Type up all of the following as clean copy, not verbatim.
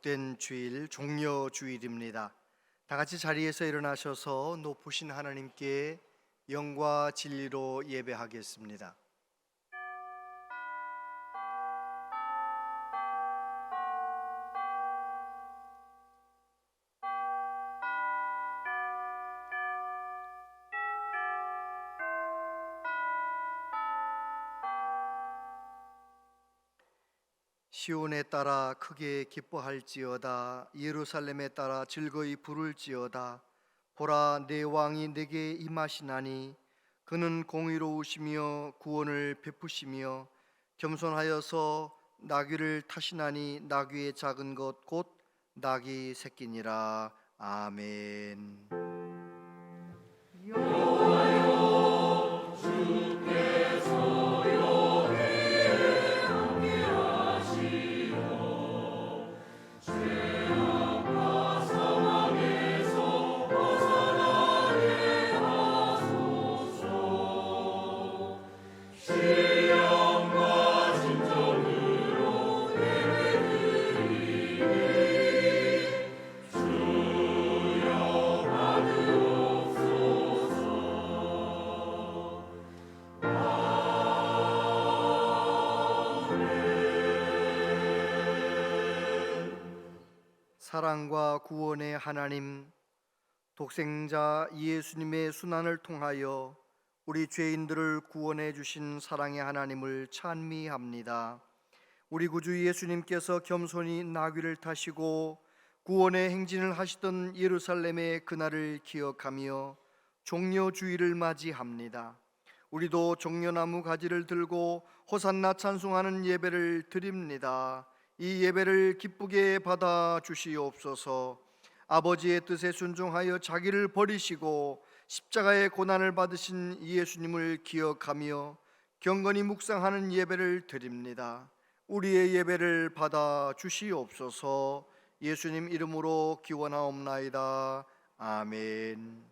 복된 주일 종려 주일입니다. 다 같이 자리에서 일어나셔서 높으신 하나님께 영과 진리로 예배하겠습니다. 시온에 따라 크게 기뻐할지어다. 예루살렘에 따라 즐거이 부를지어다. 보라, 내 왕이 내게 임하시나니 그는 공의로우시며 구원을 베푸시며 겸손하여서 나귀를 타시나니 나귀의 작은 것 곧 나귀 새끼니라. 아멘. 사랑과 구원의 하나님, 독생자 예수님의 순환을 통하여 우리 죄인들을 구원해 주신 사랑의 하나님을 찬미합니다. 우리 구주 예수님께서 겸손히 나귀를 타시고 구원의 행진을 하시던 예루살렘의 그날을 기억하며 종려주일을 맞이합니다. 우리도 종려나무 가지를 들고 호산나 찬송하는 예배를 드립니다. 이 예배를 기쁘게 받아 주시옵소서. 아버지의 뜻에 순종하여 자기를 버리시고 십자가의 고난을 받으신 예수님을 기억하며 경건히 묵상하는 예배를 드립니다. 우리의 예배를 받아 주시옵소서. 예수님 이름으로 기원하옵나이다. 아멘.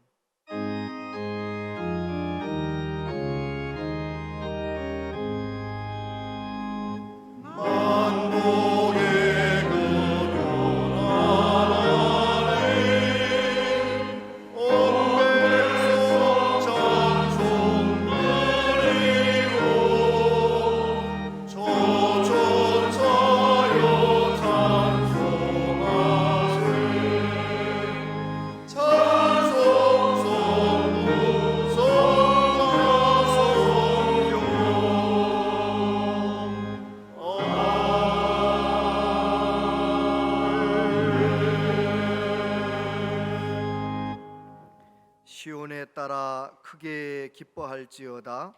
시온에 따라 크게 기뻐할지어다.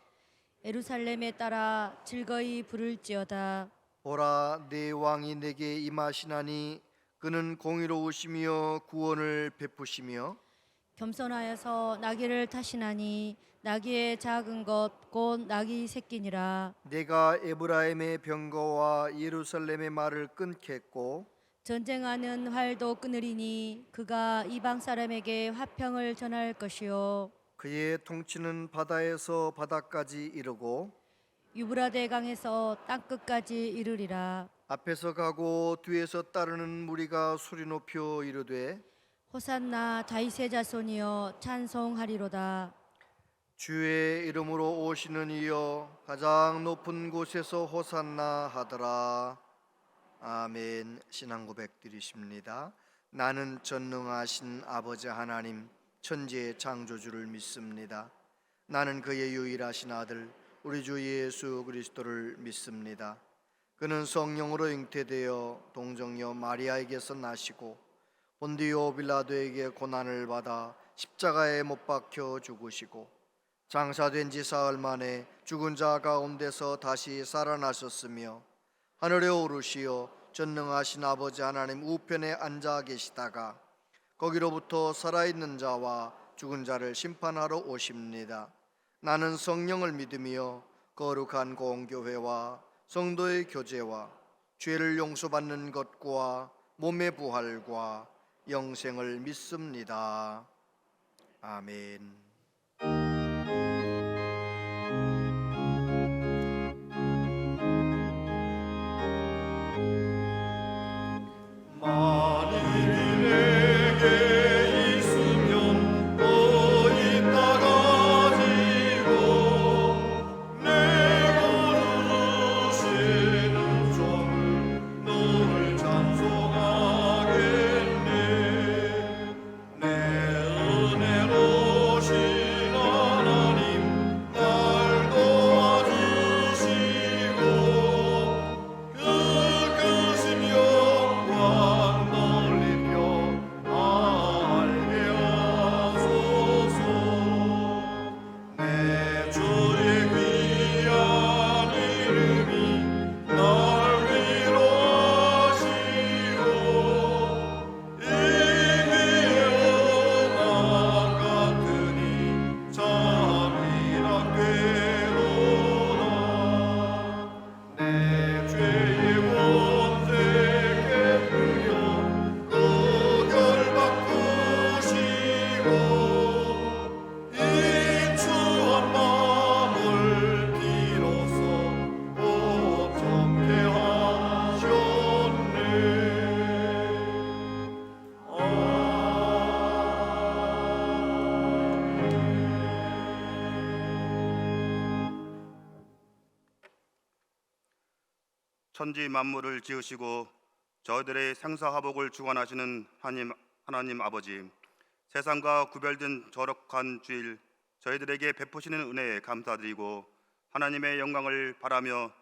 예루살렘에 따라 즐거이 부를지어다. 보라, 내 왕이 내게 임하시나니 그는 공의로우시며 구원을 베푸시며 겸손하여서 나귀를 타시나니 나귀의 작은 것 곧 나귀 새끼니라. 내가 에브라임의 병거와 예루살렘의 말을 끊겠고 전쟁하는 활도 끊으리니 그가 이방 사람에게 화평을 전할 것이요 그의 통치는 바다에서 바다까지 이르고 유브라데 강에서 땅끝까지 이르리라. 앞에서 가고 뒤에서 따르는 무리가 소리 높여 이르되 호산나 다윗의 자손이여 찬송하리로다. 주의 이름으로 오시는 이여 가장 높은 곳에서 호산나 하더라. 아멘. 신앙 고백 드리십니다. 나는 전능하신 아버지 하나님 천지의 창조주를 믿습니다. 나는 그의 유일하신 아들 우리 주 예수 그리스도를 믿습니다. 그는 성령으로 잉태되어 동정녀 마리아에게서 나시고 본디오 빌라도에게 고난을 받아 십자가에 못 박혀 죽으시고 장사된 지 사흘 만에 죽은 자 가운데서 다시 살아나셨으며 하늘에 오르시어 전능하신 아버지 하나님 우편에 앉아 계시다가 거기로부터 살아있는 자와 죽은 자를 심판하러 오십니다. 나는 성령을 믿으며 거룩한 공교회와 성도의 교제와 죄를 용서받는 것과 몸의 부활과 영생을 믿습니다. 아멘. 마 천지 만물을 지으시고 저희들의 생사화복을 주관하시는 하나님 아버지, 세상과 구별된 저럭한 주일 저희들에게 베푸시는 은혜에 감사드리고 하나님의 영광을 바라며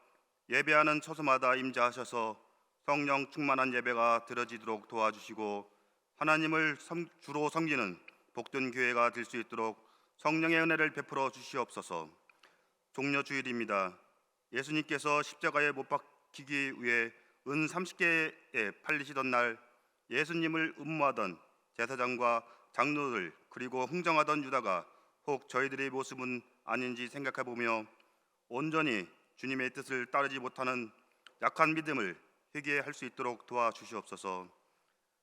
예배하는 처소마다 임재하셔서 성령 충만한 예배가 드려지도록 도와주시고 하나님을 주로 섬기는 복된 교회가 될 수 있도록 성령의 은혜를 베풀어 주시옵소서. 종려 주일입니다. 예수님께서 십자가에 못 박히기 위해 은 30개에 팔리시던 날 예수님을 음모하던 제사장과 장로들 그리고 흥정하던 유다가 혹 저희들의 모습은 아닌지 생각해보며 온전히 주님의 뜻을 따르지 못하는 약한 믿음을 회개할 수 있도록 도와주시옵소서.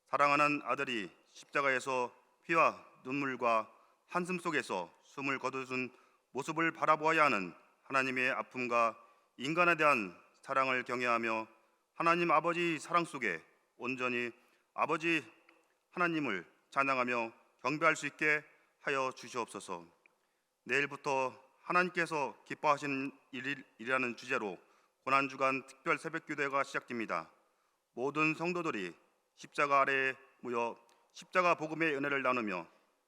사랑하는 아들이 십자가에서 피와 눈물과 한숨 속에서 숨을 거두는 모습을 바라보아야 하는 하나님의 아픔과 인간에 대한 사랑을 경외하며 하나님 아버지 사랑 속에 온전히 아버지 하나님을 찬양하며 경배할 수 있게 하여 주시옵소서. 내일부터 하나님께서 기뻐하시는 일이라는 주제로 고난주간 특별 새벽기도회가 시작됩니다. 모든 성도들이 십자가 아래에 모여 십자가 복음의 은혜를 나누며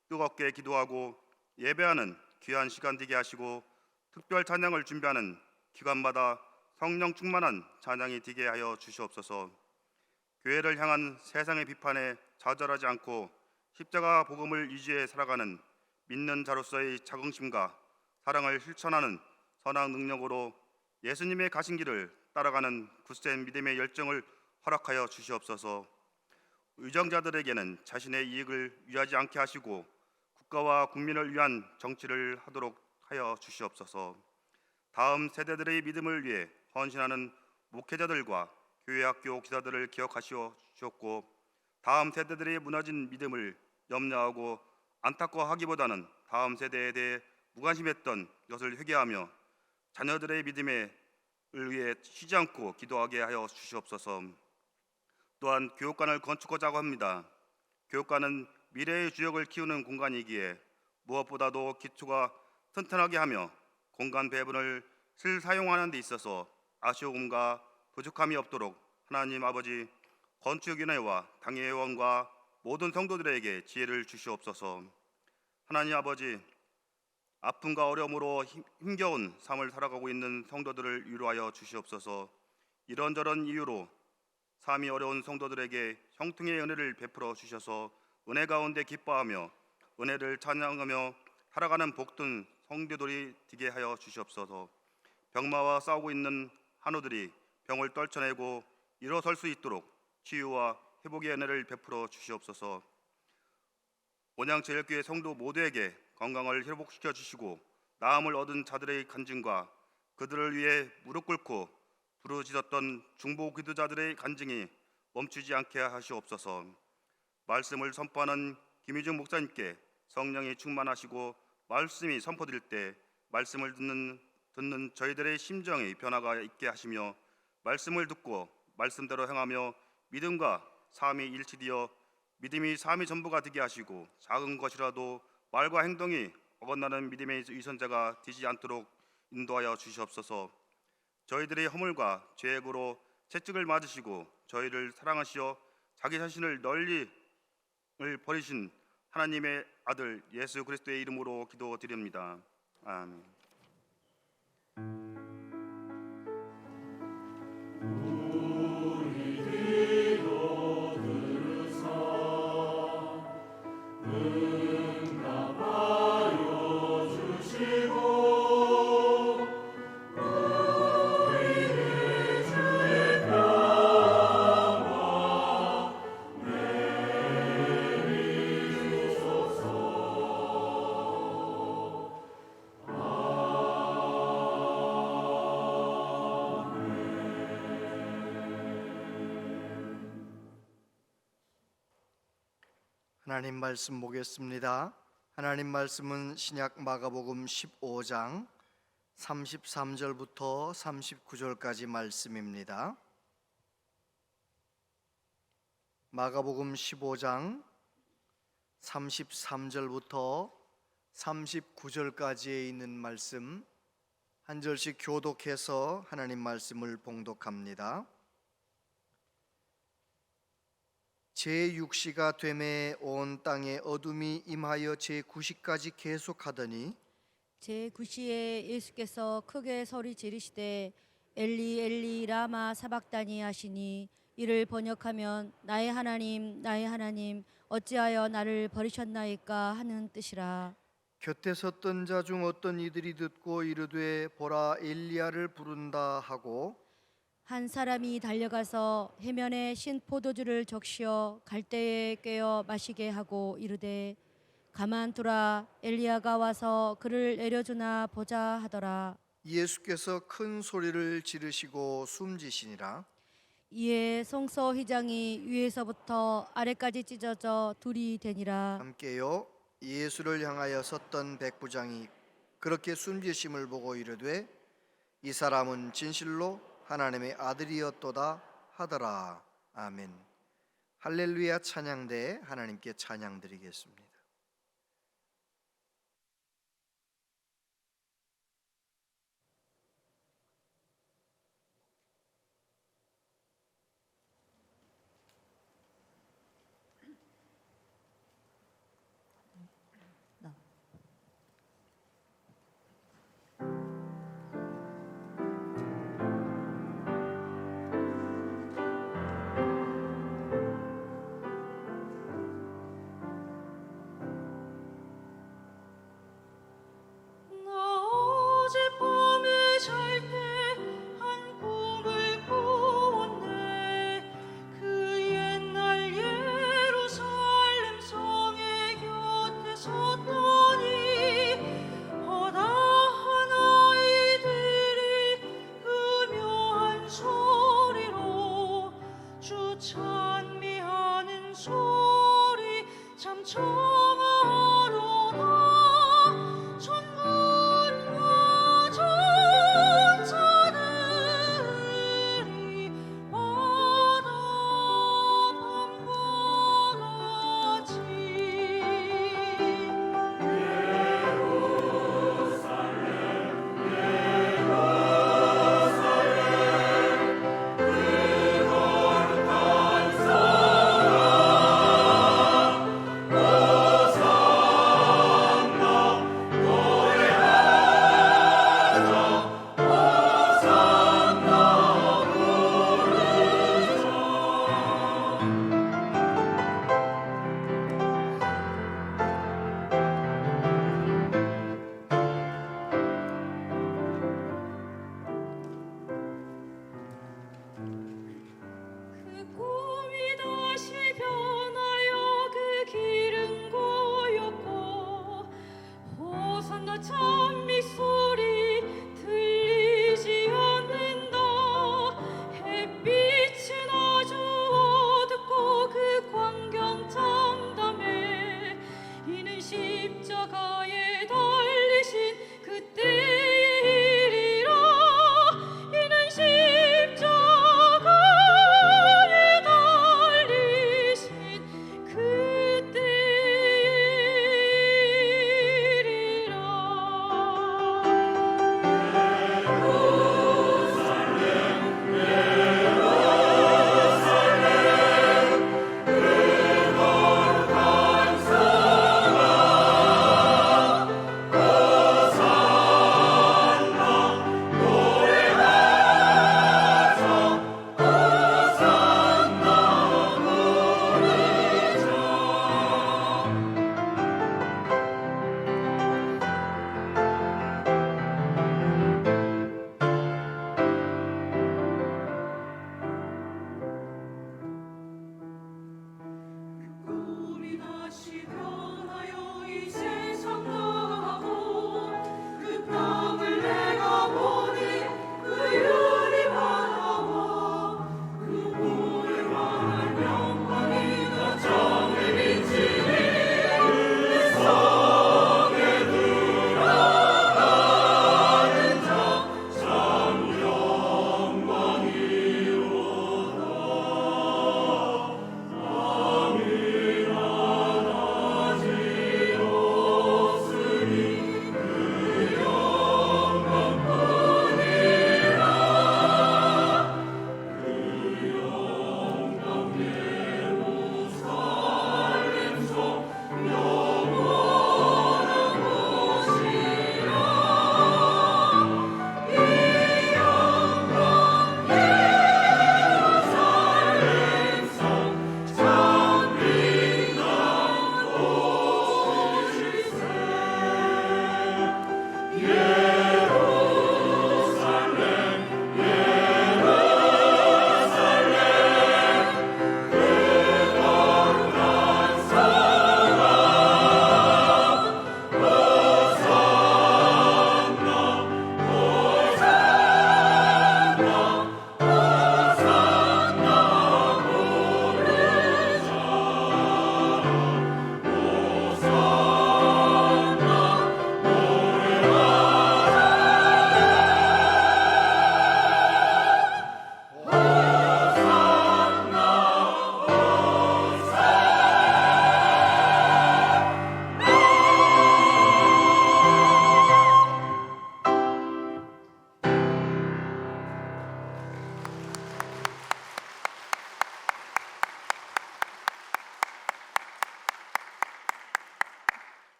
뜨겁게 기도하고 예배하는 귀한 시간 되게 하시고 특별 찬양을 준비하는 기간마다 성령 충만한 찬양이 되게 하여 주시옵소서. 교회를 향한 세상의 비판에 좌절하지 않고 십자가 복음을 유지해 살아가는 믿는 자로서의 자긍심과 사랑을 실천하는 선한 능력으로 예수님의 가신 길을 따라가는 굳센 믿음의 열정을 허락하여 주시옵소서. 의정자들에게는 자신의 이익을 위하지 않게 하시고 국가와 국민을 위한 정치를 하도록 하여 주시옵소서. 다음 세대들의 믿음을 위해 헌신하는 목회자들과 교회 학교 기사들을 기억하시옵고 다음 세대들의 무너진 믿음을 염려하고 안타까워하기보다는 다음 세대에 대해 무관심했던 것을 회개하며 자녀들의 믿음을 위해 쉬지 않고 기도하게 하여 주시옵소서. 또한 교육관을 건축하자고 합니다. 교육관은 미래의 주역을 키우는 공간이기에 무엇보다도 기초가 튼튼하게 하며 공간 배분을 실사용하는 데 있어서 아쉬움과 부족함이 없도록 하나님 아버지 건축위원회와 당회의원과 모든 성도들에게 지혜를 주시옵소서. 하나님 아버지, 아픔과 어려움으로 힘겨운 삶을 살아가고 있는 성도들을 위로하여 주시옵소서. 이런저런 이유로 삶이 어려운 성도들에게 형통의 은혜를 베풀어 주셔서 은혜 가운데 기뻐하며 은혜를 찬양하며 살아가는 복된 성도들이 되게 하여 주시옵소서. 병마와 싸우고 있는 한우들이 병을 떨쳐내고 일어설 수 있도록 치유와 회복의 은혜를 베풀어 주시옵소서. 온양제일교회 성도 모두에게 건강을 회복시켜 주시고 나음을 얻은 자들의 간증과 그들을 위해 무릎 꿇고 부르짖었던 중보 기도자들의 간증이 멈추지 않게 하시옵소서. 말씀을 선포하는 김희중 목사님께 성령이 충만하시고 말씀이 선포될 때 말씀을 듣는 저희들의 심정의 변화가 있게 하시며 말씀을 듣고 말씀대로 행하며 믿음과 삶이 일치되어 믿음이 삶의 전부가 되게 하시고 작은 것이라도 말과 행동이 어긋나는 믿음의 위선자가 되지 않도록 인도하여 주시옵소서. 저희들의 허물과 죄악으로 채찍을 맞으시고 저희를 사랑하시어 자기 자신을 널리 버리신 하나님의 아들 예수 그리스도의 이름으로 기도드립니다. 아멘. 하나님 말씀 보겠습니다. 하나님 말씀은 신약 마가복음 15장 33절부터 39절까지 말씀입니다. 마가복음 15장 33절부터 39절까지에 있는 말씀 한 절씩 교독해서 하나님 말씀을 봉독합니다. 제6시가 되매 온 땅에 어둠이 임하여 제9시까지 계속하더니 제9시에 예수께서 크게 소리 지르시되 엘리 엘리 라마 사박다니 하시니 이를 번역하면 나의 하나님 어찌하여 나를 버리셨나이까 하는 뜻이라. 곁에 섰던 자 중 어떤 이들이 듣고 이르되 보라 엘리야를 부른다 하고 한 사람이 달려가서 해면에 신 포도주를 적시어 갈대에 꿰어 마시게 하고 이르되 가만두라 엘리야가 와서 그를 내려주나 보자 하더라. 예수께서 큰 소리를 지르시고 숨지시니라. 이에 송서 휘장이 위에서부터 아래까지 찢어져 둘이 되니라. 함께요. 예수를 향하여 섰던 백부장이 그렇게 숨지심을 보고 이르되 이 사람은 진실로 하나님의 아들이었도다 하더라. 아멘. 할렐루야 찬양대 하나님께 찬양드리겠습니다. 오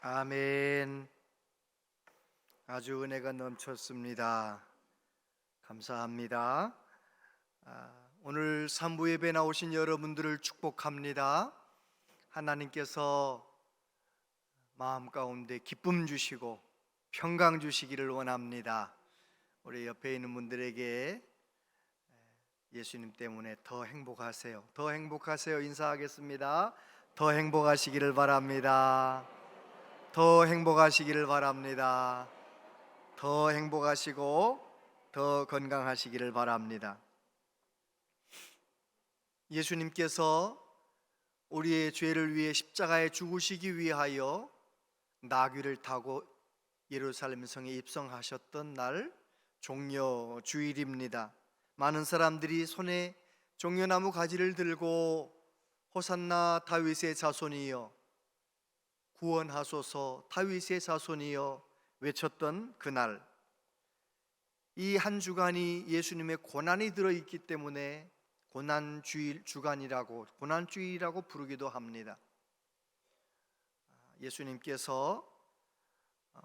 아멘. 아주 은혜가 넘쳤습니다. 감사합니다. 오늘 산부 예배 나오신 여러분들을 축복합니다. 하나님께서 마음 가운데 기쁨 주시고 평강 주시기를 원합니다. 우리 옆에 있는 분들에게 예수님 때문에 더 행복하세요. 더 행복하세요. 인사하겠습니다. 더 행복하시기를 바랍니다. 더 행복하시기를 바랍니다. 더 행복하시고 더 건강하시기를 바랍니다. 예수님께서 우리의 죄를 위해 십자가에 죽으시기 위하여 나귀를 타고 예루살렘 성에 입성하셨던 날 종려 주일입니다. 많은 사람들이 손에 종려나무 가지를 들고 호산나 다윗의 자손이여, 구원하소서 다윗의 자손이여 외쳤던 그날, 이 한 주간이 예수님의 고난이 들어있기 때문에 고난주일 주간이라고, 고난주일이라고 부르기도 합니다. 예수님께서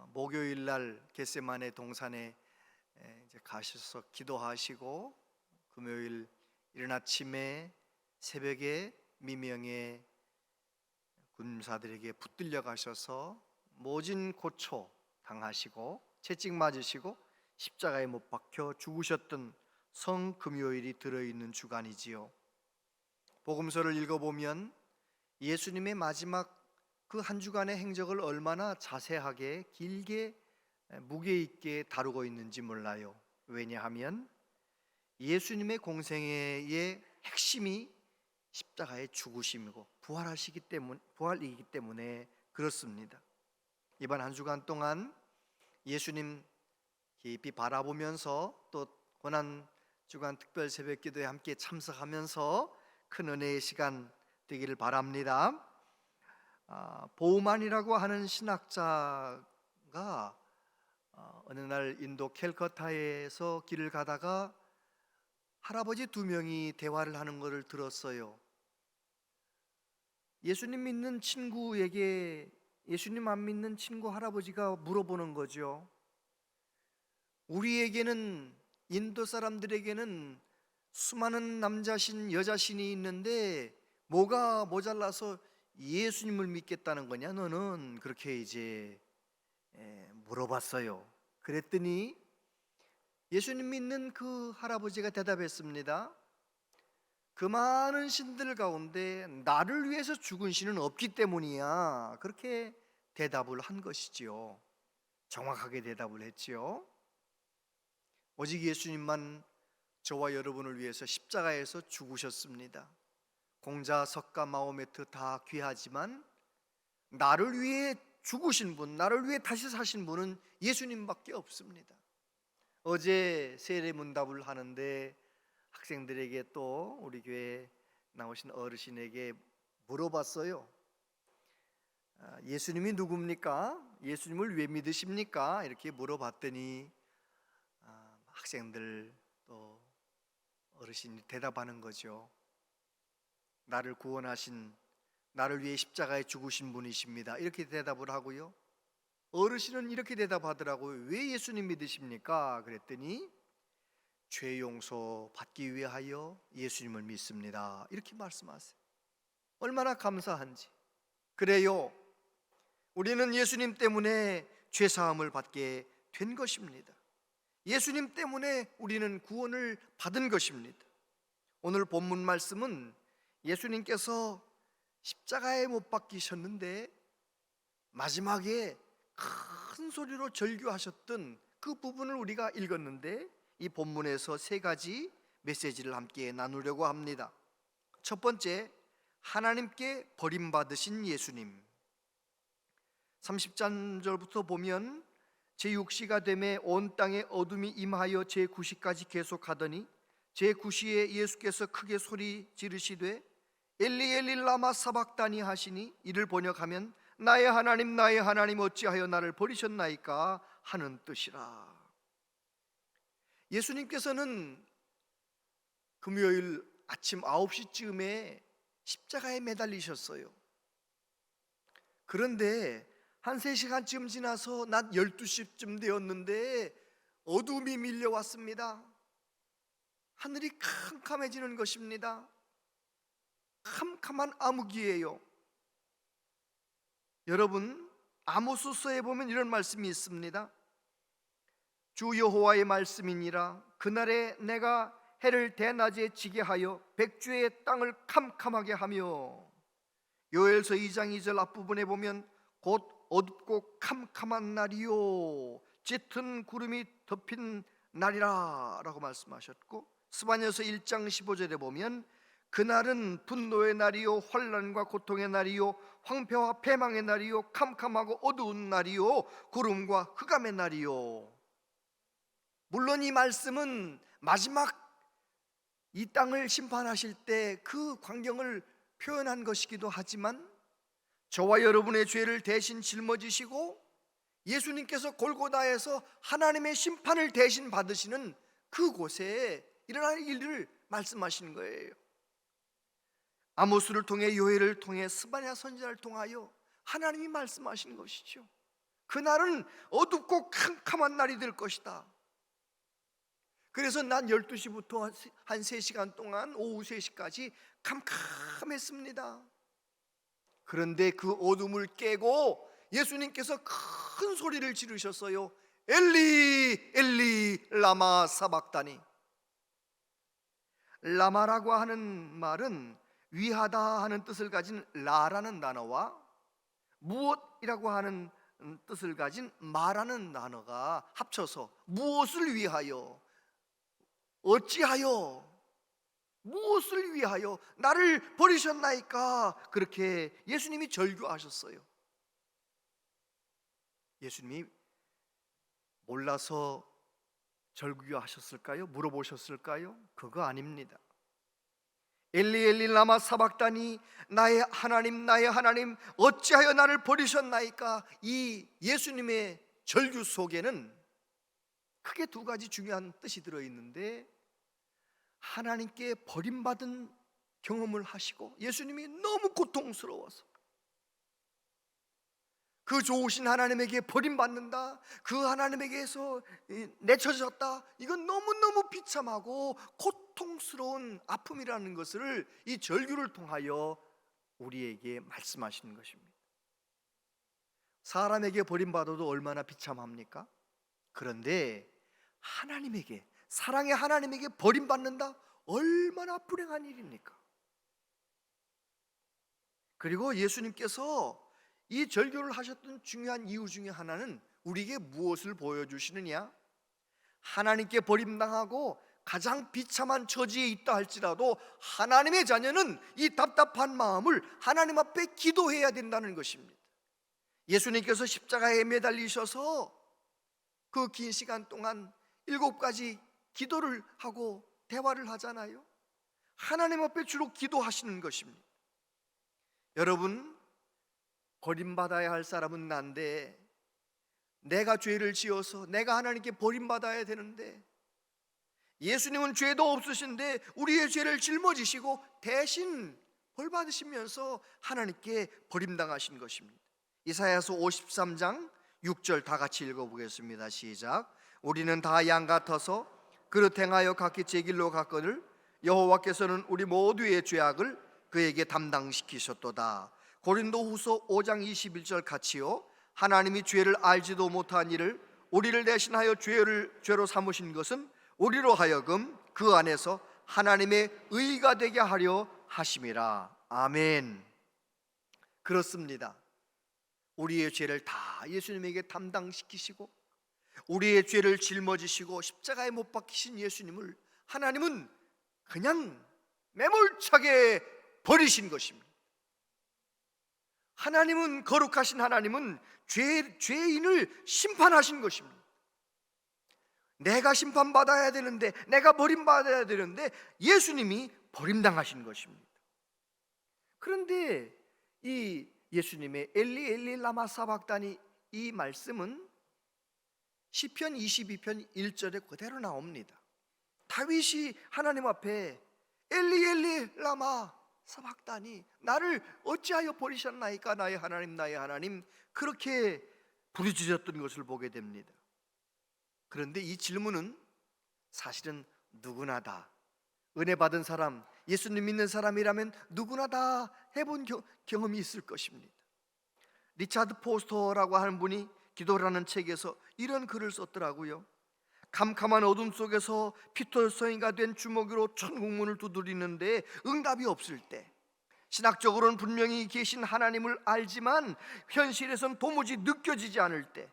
목요일 날 겟세마네 동산에 이제 가셔서 기도하시고, 금요일 이른 아침에 새벽에 미명에 군사들에게 붙들려 가셔서 모진 고초 당하시고 채찍 맞으시고 십자가에 못 박혀 죽으셨던 성금요일이 들어있는 주간이지요. 복음서를 읽어보면 예수님의 마지막 그 한 주간의 행적을 얼마나 자세하게 길게 무게 있게 다루고 있는지 몰라요. 왜냐하면 예수님의 공생애의 핵심이 십자가의 죽으심이고 부활이기 때문에 그렇습니다. 이번 한 주간 동안 예수님 깊이 바라보면서 또 고난 주간 특별 새벽 기도에 함께 참석하면서 큰 은혜의 시간 되기를 바랍니다. 보우만이라고 하는 신학자가 어느 날 인도 캘커타에서 길을 가다가 할아버지 두 명이 대화를 하는 것을 들었어요. 예수님 믿는 친구에게 예수님 안 믿는 친구 할아버지가 물어보는 거죠. 우리에게는, 인도 사람들에게는 수많은 남자신 여자신이 있는데 뭐가 모자라서 예수님을 믿겠다는 거냐 너는? 그렇게 이제 물어봤어요. 그랬더니 예수님 믿는 그 할아버지가 대답했습니다. 그 많은 신들 가운데 나를 위해서 죽은 신은 없기 때문이야. 그렇게 대답을 한 것이지요. 정확하게 대답을 했지요. 오직 예수님만 저와 여러분을 위해서 십자가에서 죽으셨습니다. 공자, 석가, 마호메트 다 귀하지만 나를 위해 죽으신 분, 나를 위해 다시 사신 분은 예수님밖에 없습니다. 어제 세례문답을 하는데 학생들에게 또 우리 교회 나오신 어르신에게 물어봤어요. 예수님이 누굽니까? 예수님을 왜 믿으십니까? 이렇게 물어봤더니 학생들 또 어르신이 대답하는 거죠. 나를 구원하신, 나를 위해 십자가에 죽으신 분이십니다. 이렇게 대답을 하고요. 어르신은 이렇게 대답하더라고요. 왜 예수님 믿으십니까? 그랬더니 죄 용서 받기 위하여 예수님을 믿습니다. 이렇게 말씀하세요. 얼마나 감사한지. 그래요, 우리는 예수님 때문에 죄 사함을 받게 된 것입니다. 예수님 때문에 우리는 구원을 받은 것입니다. 오늘 본문 말씀은 예수님께서 십자가에 못 박히셨는데 마지막에 큰 소리로 절규하셨던 그 부분을 우리가 읽었는데, 이 본문에서 세 가지 메시지를 함께 나누려고 합니다. 첫 번째, 하나님께 버림받으신 예수님. 30절부터 보면 제6시가 되매 온 땅에 어둠이 임하여 제9시까지 계속하더니 제9시에 예수께서 크게 소리 지르시되 엘리 엘리 라마 사박다니 하시니, 이를 번역하면 나의 하나님 어찌하여 나를 버리셨나이까 하는 뜻이라. 예수님께서는 금요일 아침 9시쯤에 십자가에 매달리셨어요. 그런데 한 3시간쯤 지나서 낮 12시쯤 되었는데 어둠이 밀려왔습니다. 하늘이 캄캄해지는 것입니다. 캄캄한 암흑이에요. 여러분, 아모스서에 보면 이런 말씀이 있습니다. 주 여호와의 말씀이니라. 그날에 내가 해를 대낮에 지게 하여 백주의 땅을 캄캄하게 하며. 요엘서 2장 2절 앞부분에 보면 곧 어둡고 캄캄한 날이요 짙은 구름이 덮인 날이라 라고 말씀하셨고, 스바냐서 1장 15절에 보면 그날은 분노의 날이요 환난과 고통의 날이요 황폐와 패망의 날이요 캄캄하고 어두운 날이요 구름과 흑암의 날이요. 물론 이 말씀은 마지막 이 땅을 심판하실 때 그 광경을 표현한 것이기도 하지만, 저와 여러분의 죄를 대신 짊어지시고 예수님께서 골고다에서 하나님의 심판을 대신 받으시는 그곳에 일어날 일을 말씀하시는 거예요. 아모스를 통해, 요엘을 통해, 스바냐 선지자를 통하여 하나님이 말씀하시는 것이죠. 그날은 어둡고 캄캄한 날이 될 것이다. 그래서 낮 12시부터 한 3시간 동안 오후 3시까지 캄캄했습니다. 그런데 그 어둠을 깨고 예수님께서 큰 소리를 지르셨어요. 엘리 엘리 라마 사박다니. 라마라고 하는 말은 위하다 하는 뜻을 가진 라라는 단어와 무엇이라고 하는 뜻을 가진 마라는 단어가 합쳐서 무엇을 위하여, 어찌하여, 무엇을 위하여 나를 버리셨나이까, 그렇게 예수님이 절규하셨어요. 예수님이 몰라서 절규하셨을까요? 물어보셨을까요? 그거 아닙니다. 엘리 엘리 라마 사박다니, 나의 하나님 나의 하나님 어찌하여 나를 버리셨나이까. 이 예수님의 절규 속에는 크게 두 가지 중요한 뜻이 들어있는데, 하나님께 버림받은 경험을 하시고 예수님이 너무 고통스러워서 그 좋으신 하나님에게 버림받는다, 그 하나님에게서 내쳐졌다, 이건 너무너무 비참하고 고통스러운 아픔이라는 것을 이 절규를 통하여 우리에게 말씀하시는 것입니다. 사람에게 버림받아도 얼마나 비참합니까? 그런데 하나님에게, 사랑의 하나님에게 버림받는다, 얼마나 불행한 일입니까? 그리고 예수님께서 이 절규를 하셨던 중요한 이유 중에 하나는 우리에게 무엇을 보여주시느냐? 하나님께 버림당하고 가장 비참한 처지에 있다 할지라도 하나님의 자녀는 이 답답한 마음을 하나님 앞에 기도해야 된다는 것입니다. 예수님께서 십자가에 매달리셔서 그 긴 시간 동안 7가지 기도를 하고 대화를 하잖아요. 하나님 앞에 주로 기도하시는 것입니다. 여러분, 버림받아야 할 사람은 난데, 내가 죄를 지어서 내가 하나님께 버림받아야 되는데, 예수님은 죄도 없으신데 우리의 죄를 짊어지시고 대신 벌 받으시면서 하나님께 버림당하신 것입니다. 이사야서 53장 6절 다 같이 읽어보겠습니다. 시작. 우리는 다 양 같아서 그릇 행하여 각기 제 길로 갔거늘 여호와께서는 우리 모두의 죄악을 그에게 담당시키셨도다. 고린도후서 5장 21절 같이요. 하나님이 죄를 알지도 못한 이를 우리를 대신하여 죄로 삼으신 것은 우리로 하여금 그 안에서 하나님의 의가 되게 하려 하심이라. 아멘. 그렇습니다. 우리의 죄를 다 예수님에게 담당시키시고 우리의 죄를 짊어지시고 십자가에 못 박히신 예수님을 하나님은 그냥 매몰차게 버리신 것입니다. 하나님은, 거룩하신 하나님은 죄인을 심판하신 것입니다. 내가 심판받아야 되는데, 내가 버림받아야 되는데 예수님이 버림당하신 것입니다. 그런데 이 예수님의 엘리 엘리 라마 사박다니, 이 말씀은 시편 22편 1절에 그대로 나옵니다. 다윗이 하나님 앞에 엘리 엘리 라마 sabachthani, 나를 어찌하여 버리셨나이까 나의 하나님 그렇게 부르짖었던 것을 보게 됩니다. 그런데 이 질문은 사실은 누구나 다, 은혜 받은 사람, 예수님 믿는 사람이라면 누구나 다 해본 경험이 있을 것입니다. 리차드 포스터라고 하는 분이 기도라는 책에서 이런 글을 썼더라고요. 캄캄한 어둠 속에서 피터성이가 된 주먹으로 천국문을 두드리는데 응답이 없을 때, 신학적으로는 분명히 계신 하나님을 알지만 현실에선 도무지 느껴지지 않을 때,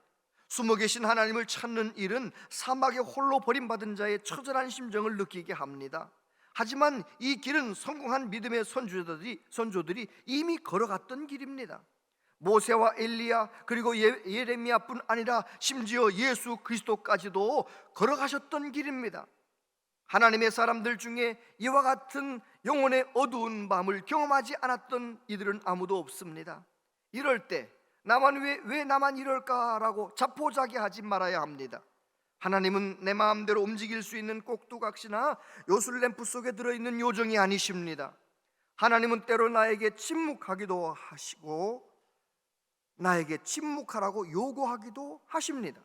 숨어 계신 하나님을 찾는 일은 사막에 홀로 버림받은 자의 처절한 심정을 느끼게 합니다. 하지만 이 길은 성공한 믿음의 선조들이 이미 걸어갔던 길입니다. 모세와 엘리야 그리고 예레미야뿐 아니라 심지어 예수 그리스도까지도 걸어가셨던 길입니다. 하나님의 사람들 중에 이와 같은 영혼의 어두운 밤을 경험하지 않았던 이들은 아무도 없습니다. 이럴 때 왜 나만 이럴까라고 자포자기하지 말아야 합니다. 하나님은 내 마음대로 움직일 수 있는 꼭두각시나 요술램프 속에 들어있는 요정이 아니십니다. 하나님은 때로 나에게 침묵하기도 하시고 나에게 침묵하라고 요구하기도 하십니다.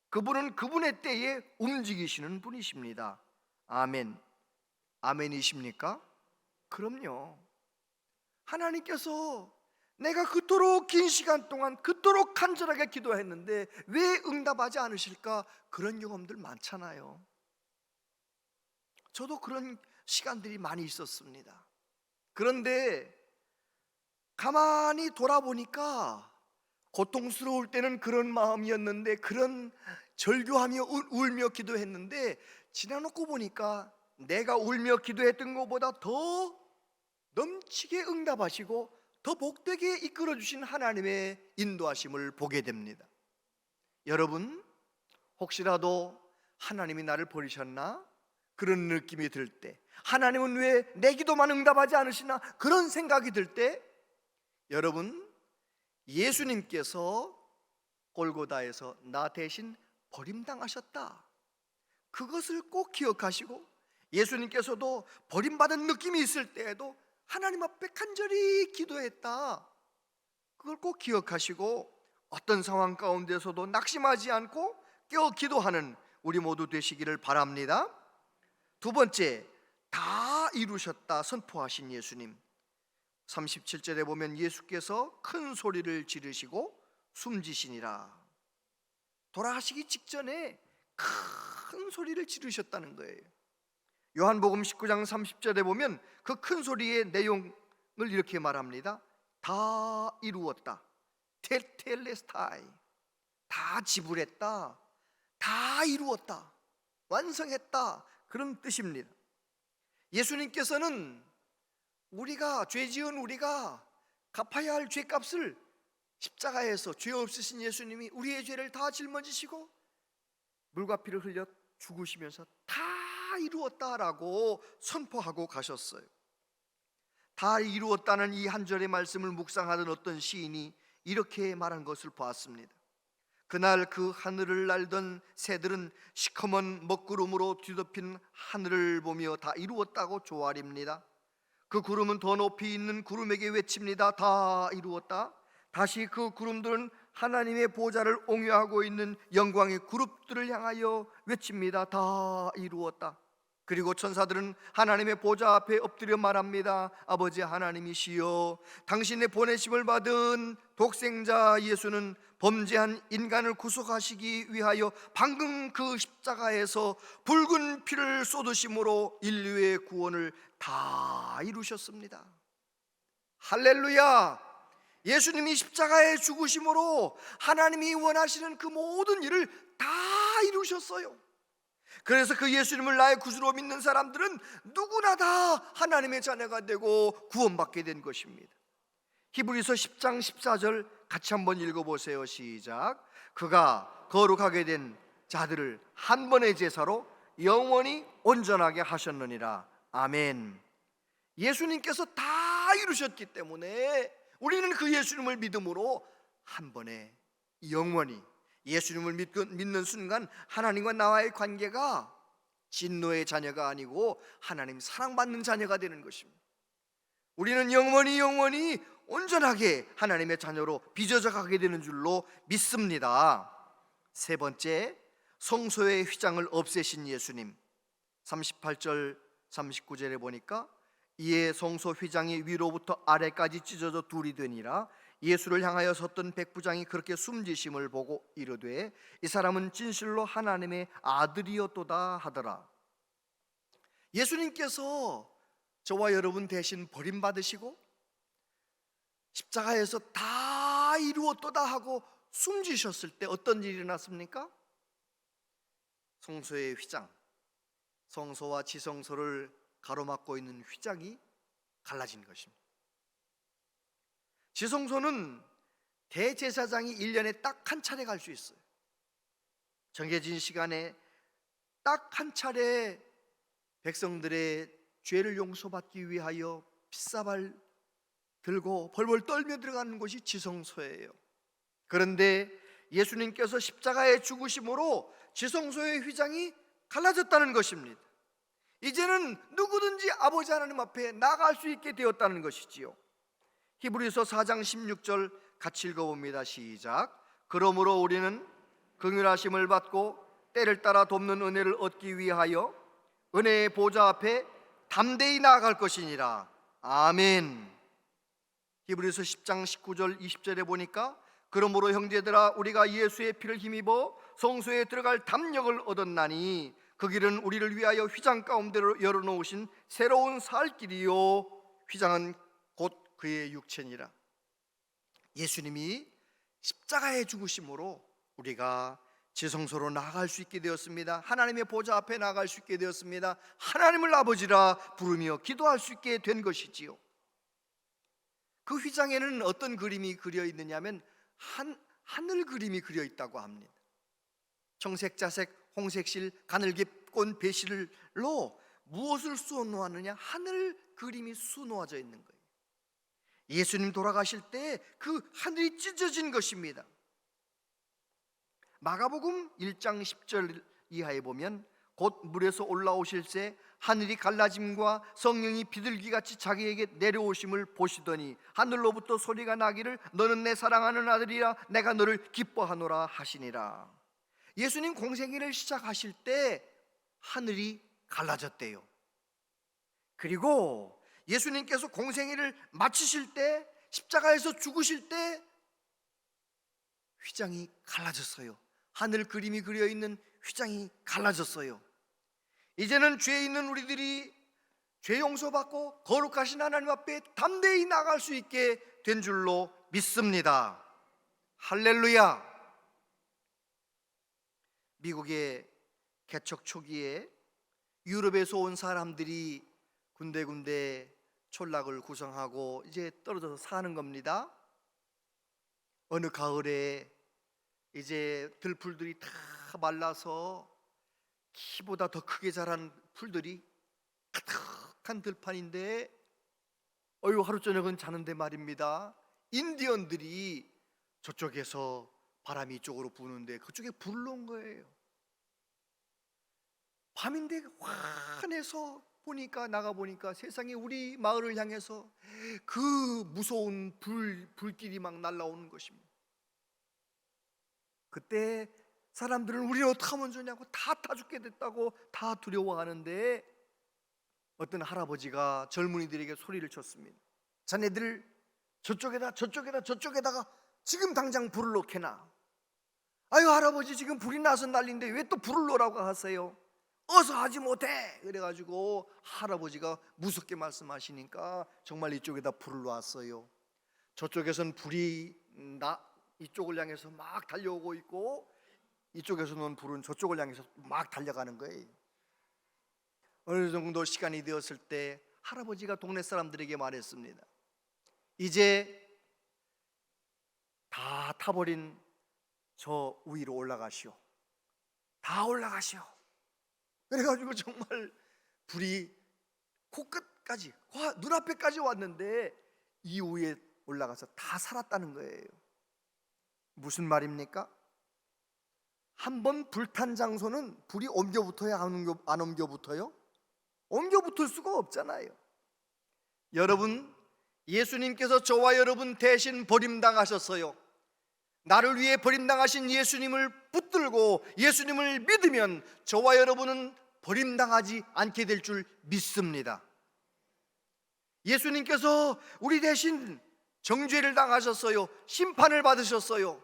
그분은 그분의 때에 움직이시는 분이십니다. 아멘. 아멘이십니까? 그럼요. 하나님께서 내가 그토록 긴 시간 동안 그토록 간절하게 기도했는데 왜 응답하지 않으실까? 그런 경험들 많잖아요. 저도 그런 시간들이 많이 있었습니다. 그런데 가만히 돌아보니까 고통스러울 때는 그런 마음이었는데, 그런 절규하며 울며 기도했는데, 지나놓고 보니까 내가 울며 기도했던 것보다 더 넘치게 응답하시고 더 복되게 이끌어주신 하나님의 인도하심을 보게 됩니다. 여러분, 혹시라도 하나님이 나를 버리셨나? 그런 느낌이 들 때, 하나님은 왜 내 기도만 응답하지 않으시나? 그런 생각이 들 때, 여러분, 예수님께서 골고다에서 나 대신 버림당하셨다, 그것을 꼭 기억하시고, 예수님께서도 버림받은 느낌이 있을 때에도 하나님 앞에 간절히 기도했다, 그걸 꼭 기억하시고 어떤 상황 가운데서도 낙심하지 않고 깨어 기도하는 우리 모두 되시기를 바랍니다. 두 번째, 다 이루셨다 선포하신 예수님. 37절에 보면 예수께서 큰 소리를 지르시고 숨지시니라. 돌아가시기 직전에 큰 소리를 지르셨다는 거예요. 요한복음 19장 30절에 보면 그 큰 소리의 내용을 이렇게 말합니다. 다 이루었다, 텔텔레스타이, 다 지불했다, 다 이루었다, 완성했다, 그런 뜻입니다. 예수님께서는 죄 지은 우리가 갚아야 할 죄값을 십자가에서, 죄 없으신 예수님이 우리의 죄를 다 짊어지시고 물과 피를 흘려 죽으시면서 다 이루었다라고 선포하고 가셨어요. 다 이루었다는 이 한 절의 말씀을 묵상하던 어떤 시인이 이렇게 말한 것을 보았습니다. 그날 그 하늘을 날던 새들은 시커먼 먹구름으로 뒤덮인 하늘을 보며 다 이루었다고 조아립니다. 그 구름은 더 높이 있는 구름에게 외칩니다. 다 이루었다. 다시 그 구름들은 하나님의 보좌를 옹유하고 있는 영광의 그룹들을 향하여 외칩니다. 다 이루었다. 그리고 천사들은 하나님의 보좌 앞에 엎드려 말합니다. 아버지 하나님이시여, 당신의 보내심을 받은 독생자 예수는 범죄한 인간을 구속하시기 위하여 방금 그 십자가에서 붉은 피를 쏟으심으로 인류의 구원을 다 이루셨습니다. 할렐루야! 예수님이 십자가에 죽으심으로 하나님이 원하시는 그 모든 일을 다 이루셨어요. 그래서 그 예수님을 나의 구주로 믿는 사람들은 누구나 다 하나님의 자녀가 되고 구원받게 된 것입니다. 히브리서 10장 14절 같이 한번 읽어보세요. 시작. 그가 거룩하게 된 자들을 한 번의 제사로 영원히 온전하게 하셨느니라. 아멘. 예수님께서 다 이루셨기 때문에 우리는 그 예수님을 믿음으로 한 번에 영원히, 예수님을 믿는 순간 하나님과 나와의 관계가 진노의 자녀가 아니고 하나님 사랑받는 자녀가 되는 것입니다. 우리는 영원히 온전하게 하나님의 자녀로 빚어져 가게 되는 줄로 믿습니다. 세 번째, 성소의 휘장을 없애신 예수님. 38절 39절에 보니까 이에 성소 휘장이 위로부터 아래까지 찢어져 둘이 되니라. 예수를 향하여 섰던 백부장이 그렇게 숨지심을 보고 이르되 이 사람은 진실로 하나님의 아들이었도다 하더라. 예수님께서 저와 여러분 대신 버림받으시고 십자가에서 다 이루었도다 하고 숨지셨을 때 어떤 일이 일어났습니까? 성소의 휘장, 성소와 지성소를 가로막고 있는 휘장이 갈라진 것입니다. 지성소는 대제사장이 1년에 딱 한 차례 갈 수 있어요. 정해진 시간에 딱 한 차례 백성들의 죄를 용서받기 위하여 핏사발 들고 벌벌 떨며 들어가는 곳이 지성소예요. 그런데 예수님께서 십자가의 죽으심으로 지성소의 휘장이 갈라졌다는 것입니다. 이제는 누구든지 아버지 하나님 앞에 나아갈 수 있게 되었다는 것이지요. 히브리서 4장 16절 같이 읽어봅니다. 시작. 그러므로 우리는 긍휼하심을 받고 때를 따라 돕는 은혜를 얻기 위하여 은혜의 보좌 앞에 담대히 나아갈 것이니라. 아멘. 히브리서 10장 19절 20절에 보니까 그러므로 형제들아 우리가 예수의 피를 힘입어 성소에 들어갈 담력을 얻었나니 그 길은 우리를 위하여 휘장 가운데로 열어놓으신 새로운 살 길이요 휘장은 곧 그의 육체니라. 예수님이 십자가에 죽으심으로 우리가 지성소로 나아갈 수 있게 되었습니다. 하나님의 보좌 앞에 나아갈 수 있게 되었습니다. 하나님을 아버지라 부르며 기도할 수 있게 된 것이지요. 그 휘장에는 어떤 그림이 그려 있느냐면 하늘 그림이 그려 있다고 합니다. 청색, 자색, 홍색실, 가늘게 꼰 배실로 무엇을 쑤어 놓았느냐? 하늘 그림이 수놓아져 있는 거예요. 예수님 돌아가실 때 그 하늘이 찢어진 것입니다. 마가복음 1장 10절 이하에 보면 곧 물에서 올라오실새 하늘이 갈라짐과 성령이 비둘기같이 자기에게 내려오심을 보시더니 하늘로부터 소리가 나기를 너는 내 사랑하는 아들이라 내가 너를 기뻐하노라 하시니라. 예수님 공생애를 시작하실 때 하늘이 갈라졌대요. 그리고 예수님께서 공생애를 마치실 때 십자가에서 죽으실 때 휘장이 갈라졌어요. 하늘 그림이 그려 있는 휘장이 갈라졌어요. 이제는 죄 있는 우리들이 죄 용서받고 거룩하신 하나님 앞에 담대히 나갈 수 있게 된 줄로 믿습니다. 할렐루야. 미국의 개척 초기에 유럽에서 온 사람들이 군데군데 촌락을 구성하고 이제 떨어져서 사는 겁니다. 어느 가을에 이제 들풀들이 다 말라서 키보다 더 크게 자란 풀들이 가득한 들판인데 하루 저녁은 자는데 말입니다. 인디언들이 저쪽에서 바람이 이쪽으로 부는데 그쪽에 불을 놓은 거예요. 밤인데 환해서 보니까 나가보니까 세상에 우리 마을을 향해서 그 무서운 불길이 막 날아오는 것입니다. 그때 사람들은 우리는 어떻게 하면 좋냐고 다 죽게 됐다고 다 두려워하는데 어떤 할아버지가 젊은이들에게 소리를 쳤습니다. 자네들 저쪽에다가 지금 당장 불을 놓게나. 아유 할아버지 지금 불이 나서 난리인데 왜 또 불을 놓으라고 하세요? 어서 하지 못해. 그래가지고 할아버지가 무섭게 말씀하시니까 정말 이쪽에다 불을 놨어요. 저쪽에서는 불이 이쪽을 향해서 막 달려오고 있고 이쪽에서는 불은 저쪽을 향해서 막 달려가는 거예요. 어느 정도 시간이 되었을 때 할아버지가 동네 사람들에게 말했습니다. 이제 다 타버린 저 위로 올라가시오. 다 올라가시오. 그래가지고 정말 불이 코끝까지 눈앞에까지 왔는데 이 위에 올라가서 다 살았다는 거예요. 무슨 말입니까? 한번 불탄 장소는 불이 옮겨붙어야 안 옮겨붙어요? 옮겨붙을 수가 없잖아요. 여러분 예수님께서 저와 여러분 대신 버림당하셨어요. 나를 위해 버림당하신 예수님을 붙들고 예수님을 믿으면 저와 여러분은 버림당하지 않게 될 줄 믿습니다. 예수님께서 우리 대신 정죄를 당하셨어요. 심판을 받으셨어요.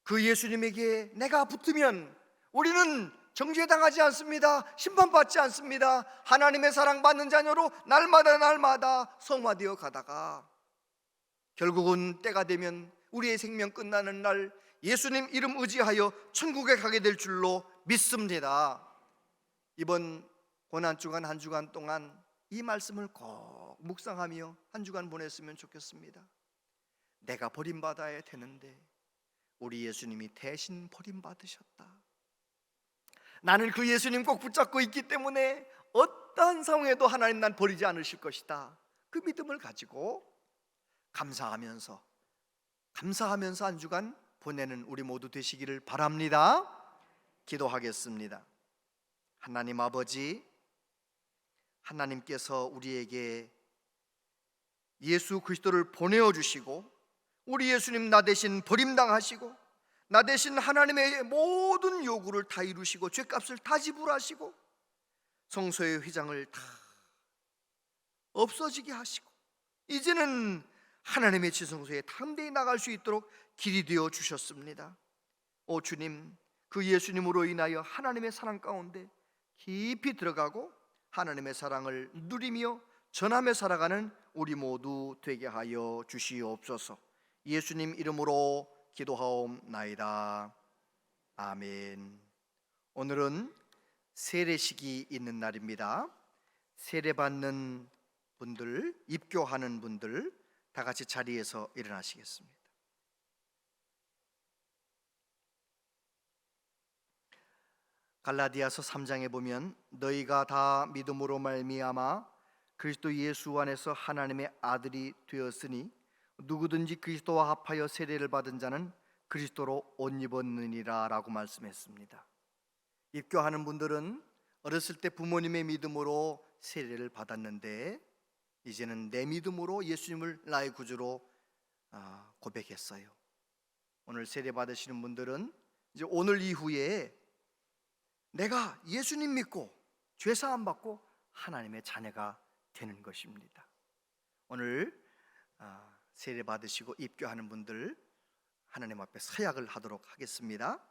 그 예수님에게 내가 붙으면 우리는 정죄당하지 않습니다. 심판받지 않습니다. 하나님의 사랑받는 자녀로 날마다 성화되어 가다가 결국은 때가 되면 우리의 생명 끝나는 날 예수님 이름 의지하여 천국에 가게 될 줄로 믿습니다. 이번 고난주간 한 주간 동안 이 말씀을 꼭 묵상하며 한 주간 보냈으면 좋겠습니다. 내가 버림받아야 되는데 우리 예수님이 대신 버림받으셨다. 나는 그 예수님 꼭 붙잡고 있기 때문에 어떠한 상황에도 하나님 난 버리지 않으실 것이다. 그 믿음을 가지고 감사하면서 한 주간 보내는 우리 모두 되시기를 바랍니다. 기도하겠습니다. 하나님 아버지, 하나님께서 우리에게 예수 그리스도를 보내어 주시고 우리 예수님 나 대신 버림당하시고 나 대신 하나님의 모든 요구를 다 이루시고 죄값을 다 지불하시고 성소의 휘장을 다 없어지게 하시고 이제는 하나님의 지성소에 담대히 나갈 수 있도록 길이 되어 주셨습니다. 오 주님, 그 예수님으로 인하여 하나님의 사랑 가운데 깊이 들어가고 하나님의 사랑을 누리며 전하며 살아가는 우리 모두 되게 하여 주시옵소서. 예수님 이름으로 기도하옵나이다. 아멘. 오늘은 세례식이 있는 날입니다. 세례받는 분들, 입교하는 분들 다 같이 자리에서 일어나시겠습니다. 갈라디아서 3장에 보면 너희가 다 믿음으로 말미암아 그리스도 예수 안에서 하나님의 아들이 되었으니 누구든지 그리스도와 합하여 세례를 받은 자는 그리스도로 옷 입었느니라 라고 말씀했습니다. 입교하는 분들은 어렸을 때 부모님의 믿음으로 세례를 받았는데 이제는 내 믿음으로 예수님을 나의 구주로 고백했어요. 오늘 세례 받으시는 분들은 이제 오늘 이후에 내가 예수님 믿고 죄사함 받고 하나님의 자녀가 되는 것입니다. 오늘 세례 받으시고 입교하는 분들 하나님 앞에 서약을 하도록 하겠습니다.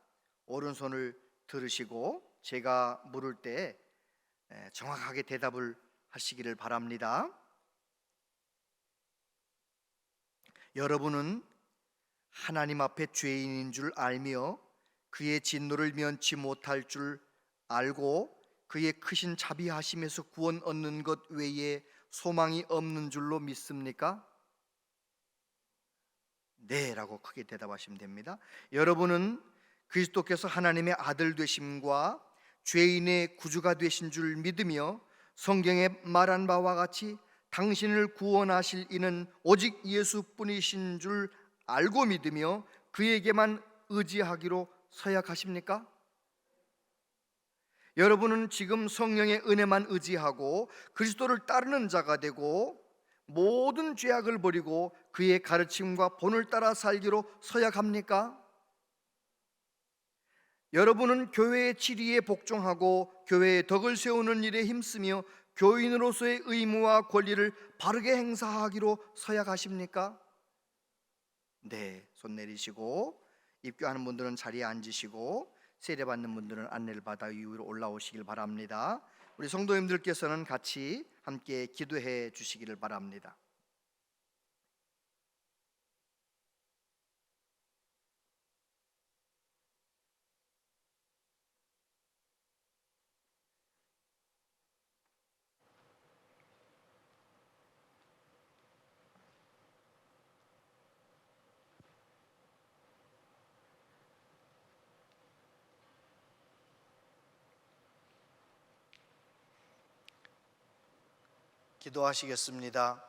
오른손을 들으시고 제가 물을 때 정확하게 대답을 하시기를 바랍니다. 여러분은 하나님 앞에 죄인인 줄 알며 그의 진노를 면치 못할 줄 알고 그의 크신 자비하심에서 구원 얻는 것 외에 소망이 없는 줄로 믿습니까? 네 라고 크게 대답하시면 됩니다. 여러분은 그리스도께서 하나님의 아들 되심과 죄인의 구주가 되신 줄 믿으며 성경에 말한 바와 같이 당신을 구원하실 이는 오직 예수뿐이신 줄 알고 믿으며 그에게만 의지하기로 서약하십니까? 여러분은 지금 성령의 은혜만 의지하고 그리스도를 따르는 자가 되고 모든 죄악을 버리고 그의 가르침과 본을 따라 살기로 서약합니까? 여러분은 교회의 지리에 복종하고 교회의 덕을 세우는 일에 힘쓰며 교인으로서의 의무와 권리를 바르게 행사하기로 서약하십니까? 네, 손 내리시고 입교하는 분들은 자리에 앉으시고 세례받는 분들은 안내를 받아 위로 올라오시길 바랍니다. 우리 성도님들께서는 같이 함께 기도해 주시기를 바랍니다. 기도하시겠습니다.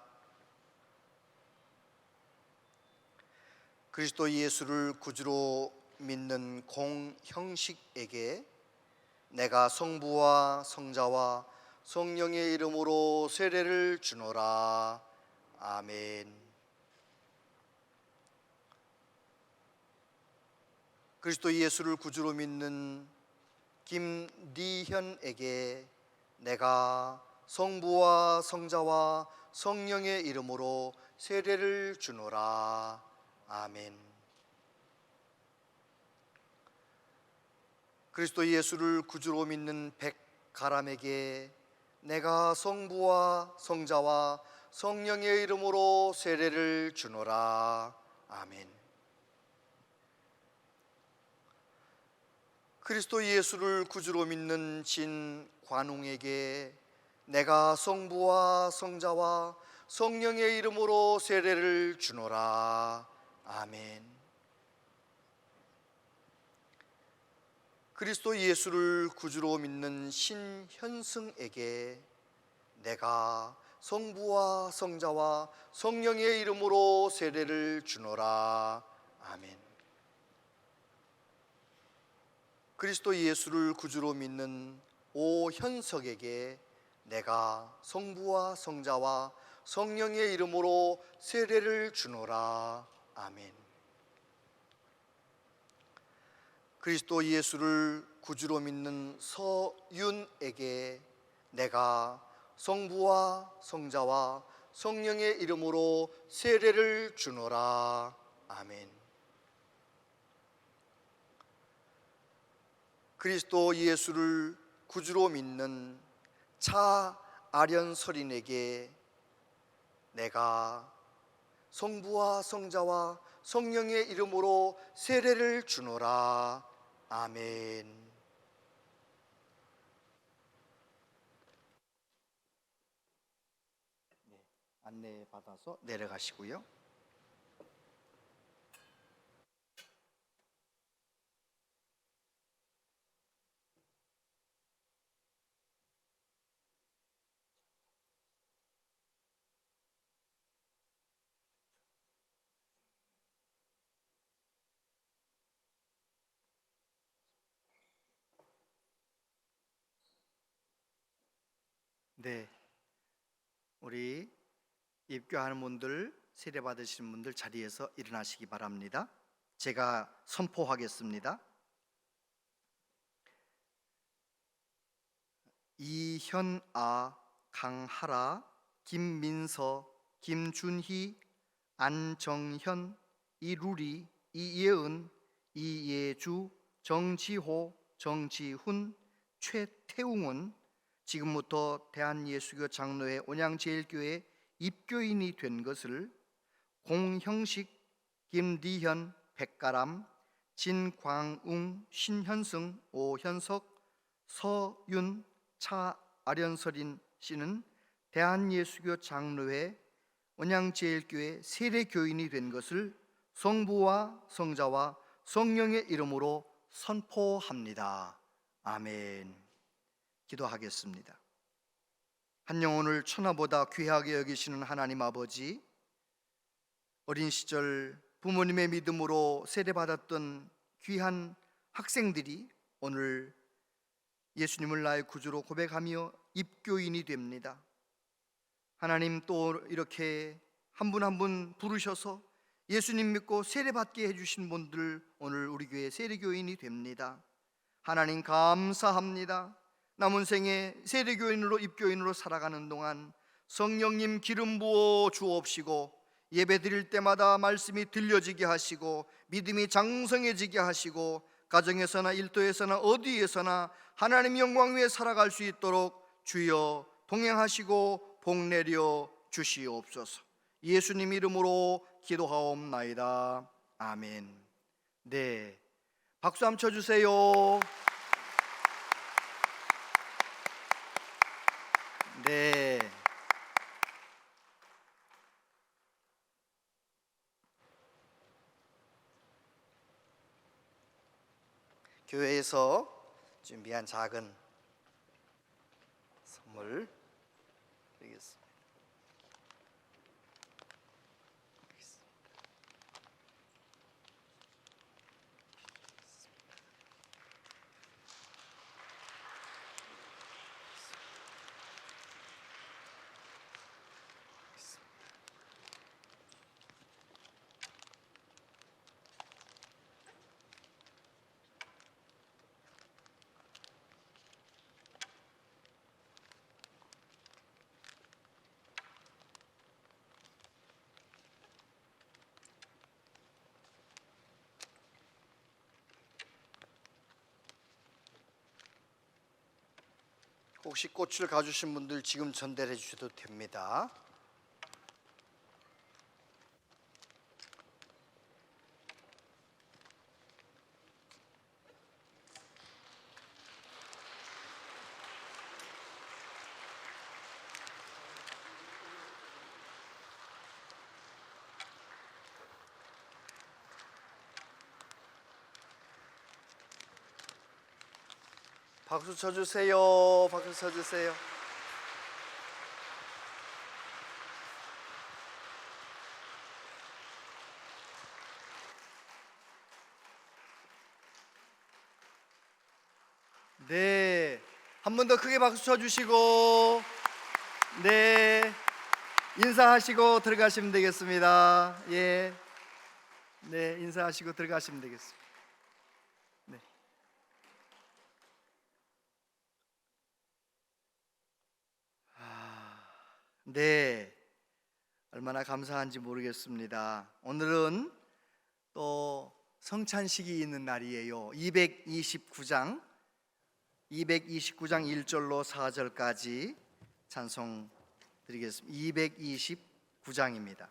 그리스도 예수를 구주로 믿는 공형식에게 내가 성부와 성자와 성령의 이름으로 세례를 주노라. 아멘. 그리스도 예수를 구주로 믿는 김니현에게 내가 성부와 성자와 성령의 이름으로 세례를 주노라. 아멘. 그리스도 예수를 구주로 믿는 백가람에게 내가 성부와 성자와 성령의 이름으로 세례를 주노라. 아멘. 그리스도 예수를 구주로 믿는 진관웅에게 내가 성부와 성자와 성령의 이름으로 세례를 주노라. 아멘. 그리스도 예수를 구주로 믿는 신현승에게 내가 성부와 성자와 성령의 이름으로 세례를 주노라. 아멘. 그리스도 예수를 구주로 믿는 오현석에게 내가 성부와 성자와 성령의 이름으로 세례를 주노라. 아멘. 그리스도 예수를 구주로 믿는 서윤에게 내가 성부와 성자와 성령의 이름으로 세례를 주노라. 아멘. 그리스도 예수를 구주로 믿는 차아련설인에게 내가 성부와 성자와 성령의 이름으로 세례를 주노라. 아멘. 안내 받아서 내려가시고요. 네, 우리 입교하는 분들, 세례 받으시는 분들 자리에서 일어나시기 바랍니다. 제가 선포하겠습니다. 이현아, 강하라, 김민서, 김준희, 안정현, 이루리, 이예은, 이예주, 정지호, 정지훈, 최태웅은 지금부터 대한예수교 장로회 온양제일교회 입교인이 된 것을 공형식, 김리현, 백가람, 진광웅, 신현승, 오현석, 서윤, 차아련설인 씨는 대한예수교 장로회 온양제일교회 세례교인이 된 것을 성부와 성자와 성령의 이름으로 선포합니다. 아멘. 기도하겠습니다. 한 영혼을 천하보다 귀하게 여기시는 하나님 아버지, 어린 시절 부모님의 믿음으로 세례받았던 귀한 학생들이 오늘 예수님을 나의 구주로 고백하며 입교인이 됩니다. 하나님, 또 이렇게 한 분 한 분 부르셔서 예수님 믿고 세례받게 해주신 분들 오늘 우리 교회 세례교인이 됩니다. 하나님 감사합니다. 남은 생에 세례교인으로 입교인으로 살아가는 동안 성령님 기름 부어 주옵시고 예배 드릴 때마다 말씀이 들려지게 하시고 믿음이 장성해지게 하시고 가정에서나 일터에서나 어디에서나 하나님 영광 위에 살아갈 수 있도록 주여 동행하시고 복 내려 주시옵소서. 예수님 이름으로 기도하옵나이다. 아멘. 네, 박수 한번 쳐주세요. 네. 교회에서 준비한 작은 선물 드리겠습니다. 혹시 꽃을 가주신 분들 지금 전달해 주셔도 됩니다. 박수 쳐주세요. 박수 쳐주세요. 네, 한 번 더 크게 박수 쳐주시고, 네, 인사하시고 들어가시면 되겠습니다. 예, 네, 인사하시고 들어가시면 되겠습니다. 네. 네, 얼마나 감사한지 모르겠습니다. 오늘은 또 성찬식이 있는 날이에요. 229장 1절로 4절까지 찬송 드리겠습니다. 229장입니다.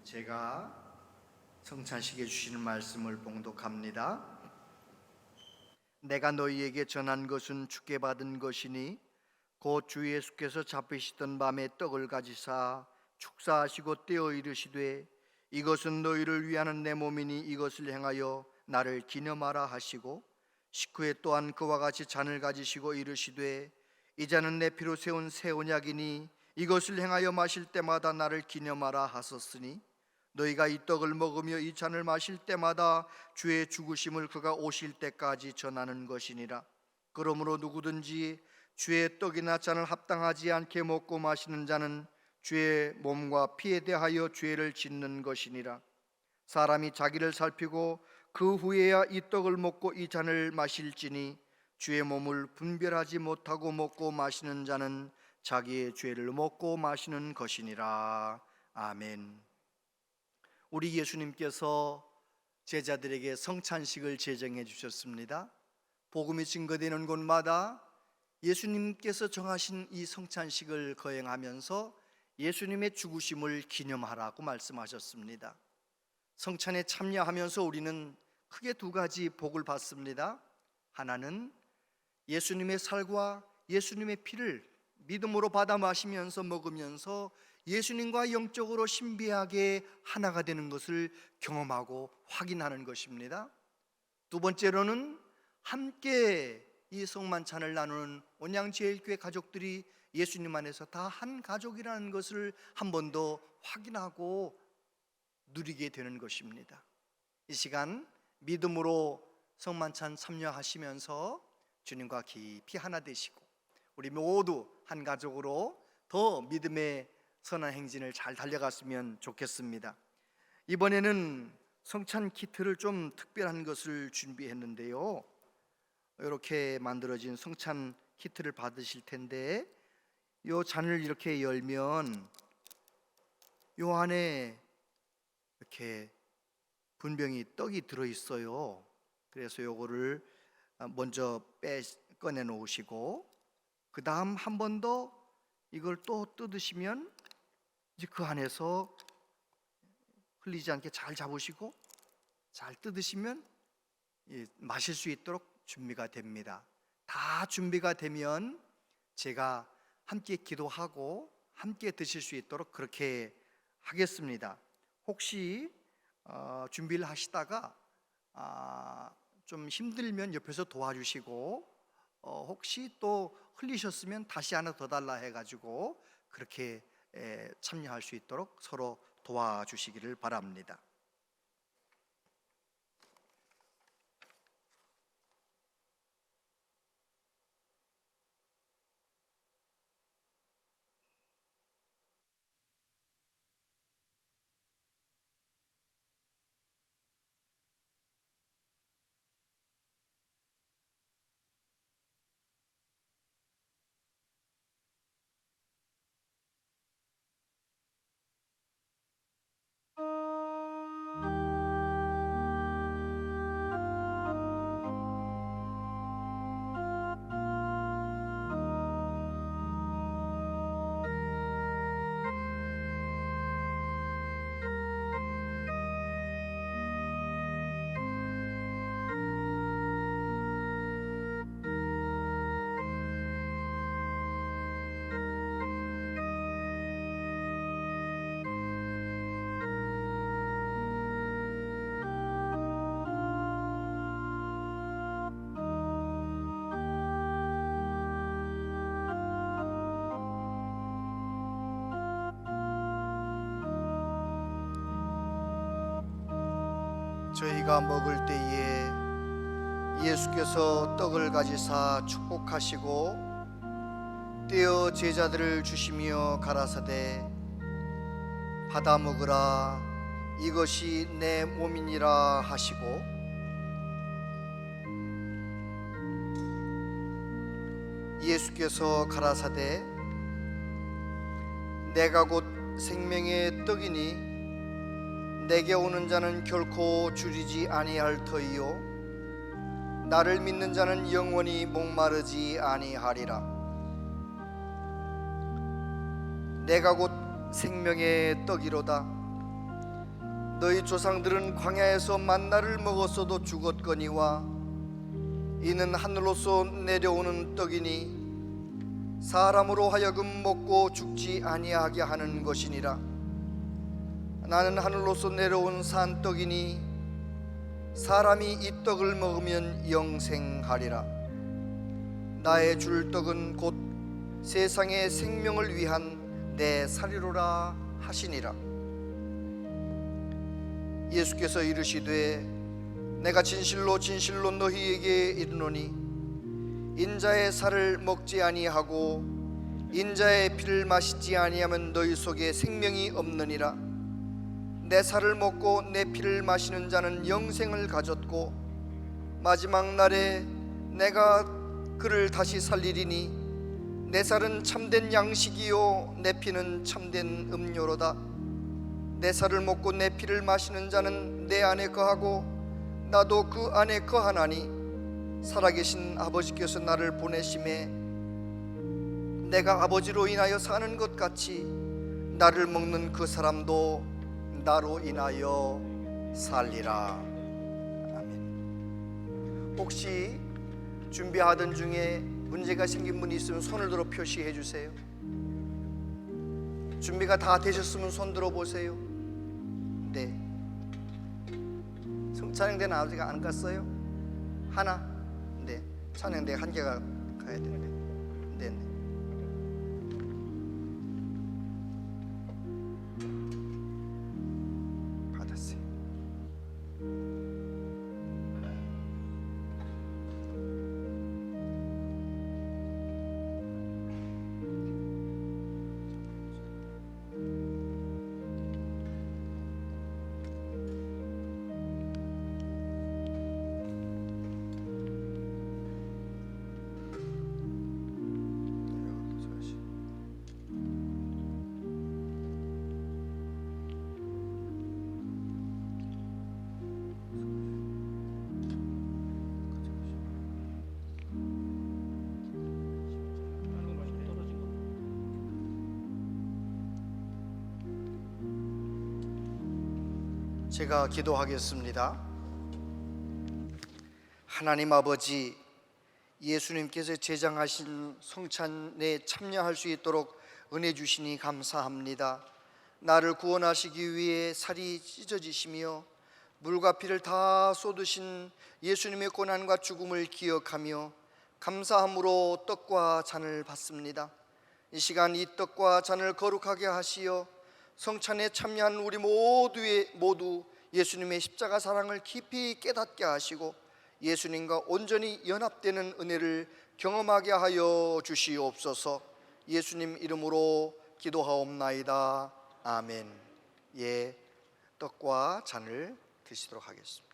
제가 성찬식에 주시는 말씀을 봉독합니다. 내가 너희에게 전한 것은 주께 받은 것이니 곧 주 예수께서 잡히시던 밤에 떡을 가지사 축사하시고 떼어 이르시되 이것은 너희를 위하는 내 몸이니 이것을 행하여 나를 기념하라 하시고 식후에 또한 그와 같이 잔을 가지시고 이르시되 이 잔은 내 피로 세운 새 언약이니 이것을 행하여 마실 때마다 나를 기념하라 하셨으니 너희가 이 떡을 먹으며 이 잔을 마실 때마다 주의 죽으심을 그가 오실 때까지 전하는 것이니라. 그러므로 누구든지 주의 떡이나 잔을 합당하지 않게 먹고 마시는 자는 주의 몸과 피에 대하여 죄를 짓는 것이니라. 사람이 자기를 살피고 그 후에야 이 떡을 먹고 이 잔을 마실지니 주의 몸을 분별하지 못하고 먹고 마시는 자는 자기의 죄를 먹고 마시는 것이니라. 아멘. 우리 예수님께서 제자들에게 성찬식을 제정해 주셨습니다. 복음이 증거되는 곳마다 예수님께서 정하신 이 성찬식을 거행하면서 예수님의 죽으심을 기념하라고 말씀하셨습니다. 성찬에 참여하면서 우리는 크게 두 가지 복을 받습니다. 하나는 예수님의 살과 예수님의 피를 믿음으로 받아 마시면서 먹으면서 예수님과 영적으로 신비하게 하나가 되는 것을 경험하고 확인하는 것입니다. 두 번째로는 함께 이 성만찬을 나누는 온양제일교회 가족들이 예수님 안에서 다 한 가족이라는 것을 한 번 더 확인하고 누리게 되는 것입니다. 이 시간 믿음으로 성만찬 참여하시면서 주님과 깊이 하나 되시고 우리 모두 한 가족으로 더 믿음의 선한 행진을 잘 달려갔으면 좋겠습니다. 이번에는 성찬 키트를 좀 특별한 것을 준비했는데요, 이렇게 만들어진 성찬 키트를 받으실 텐데, 이 잔을 이렇게 열면 이 안에 이렇게 분병이 떡이 들어있어요. 그래서 요거를 먼저 꺼내 놓으시고, 그 다음 한 번 더 이걸 또 뜯으시면 이제 그 안에서 흘리지 않게 잘 잡으시고 잘 뜯으시면 마실 수 있도록 준비가 됩니다. 다 준비가 되면 제가 함께 기도하고 함께 드실 수 있도록 그렇게 하겠습니다. 혹시 준비를 하시다가 좀 힘들면 옆에서 도와주시고, 혹시 또 흘리셨으면 다시 하나 더 달라 해가지고 그렇게 참여할 수 있도록 서로 도와주시기를 바랍니다. 저희가 먹을 때에 예수께서 떡을 가지사 축복하시고 떼어 제자들을 주시며 가라사대 받아 먹으라, 이것이 내 몸이니라 하시고, 예수께서 가라사대 내가 곧 생명의 떡이니 내게 오는 자는 결코 줄이지 아니할 터이요 나를 믿는 자는 영원히 목마르지 아니하리라. 내가 곧 생명의 떡이로다. 너희 조상들은 광야에서 만나를 먹었어도 죽었거니와 이는 하늘로서 내려오는 떡이니 사람으로 하여금 먹고 죽지 아니하게 하는 것이니라. 나는 하늘로서 내려온 산떡이니 사람이 이 떡을 먹으면 영생하리라. 나의 줄 떡은 곧 세상의 생명을 위한 내 살이로라 하시니라. 예수께서 이르시되 내가 진실로 진실로 너희에게 이르노니 인자의 살을 먹지 아니하고 인자의 피를 마시지 아니하면 너희 속에 생명이 없느니라. 내 살을 먹고 내 피를 마시는 자는 영생을 가졌고 마지막 날에 내가 그를 다시 살리리니 내 살은 참된 양식이요 내 피는 참된 음료로다. 내 살을 먹고 내 피를 마시는 자는 내 안에 거하고 나도 그 안에 거하나니 살아계신 아버지께서 나를 보내심에 내가 아버지로 인하여 사는 것 같이 나를 먹는 그 사람도 나로 인하여 살리라. 아멘. 혹시 준비하던 중에 문제가 생긴 분이 있으면 손을 들어 표시해 주세요. 준비가 다 되셨으면 손 들어보세요. 네. 찬양대는 아버지가 안 갔어요? 하나? 네. 찬양대 한 개가 가야 되는데. 네. 받았어요. 제가 기도하겠습니다. 하나님 아버지, 예수님께서 제정하신 성찬에 참여할 수 있도록 은혜 주시니 감사합니다. 나를 구원하시기 위해 살이 찢어지시며 물과 피를 다 쏟으신 예수님의 고난과 죽음을 기억하며 감사함으로 떡과 잔을 받습니다. 이 시간 이 떡과 잔을 거룩하게 하시어 성찬에 참여한 우리 모두 예수님의 십자가 사랑을 깊이 깨닫게 하시고 예수님과 온전히 연합되는 은혜를 경험하게 하여 주시옵소서. 예수님 이름으로 기도하옵나이다. 아멘. 예, 떡과 잔을 드시도록 하겠습니다.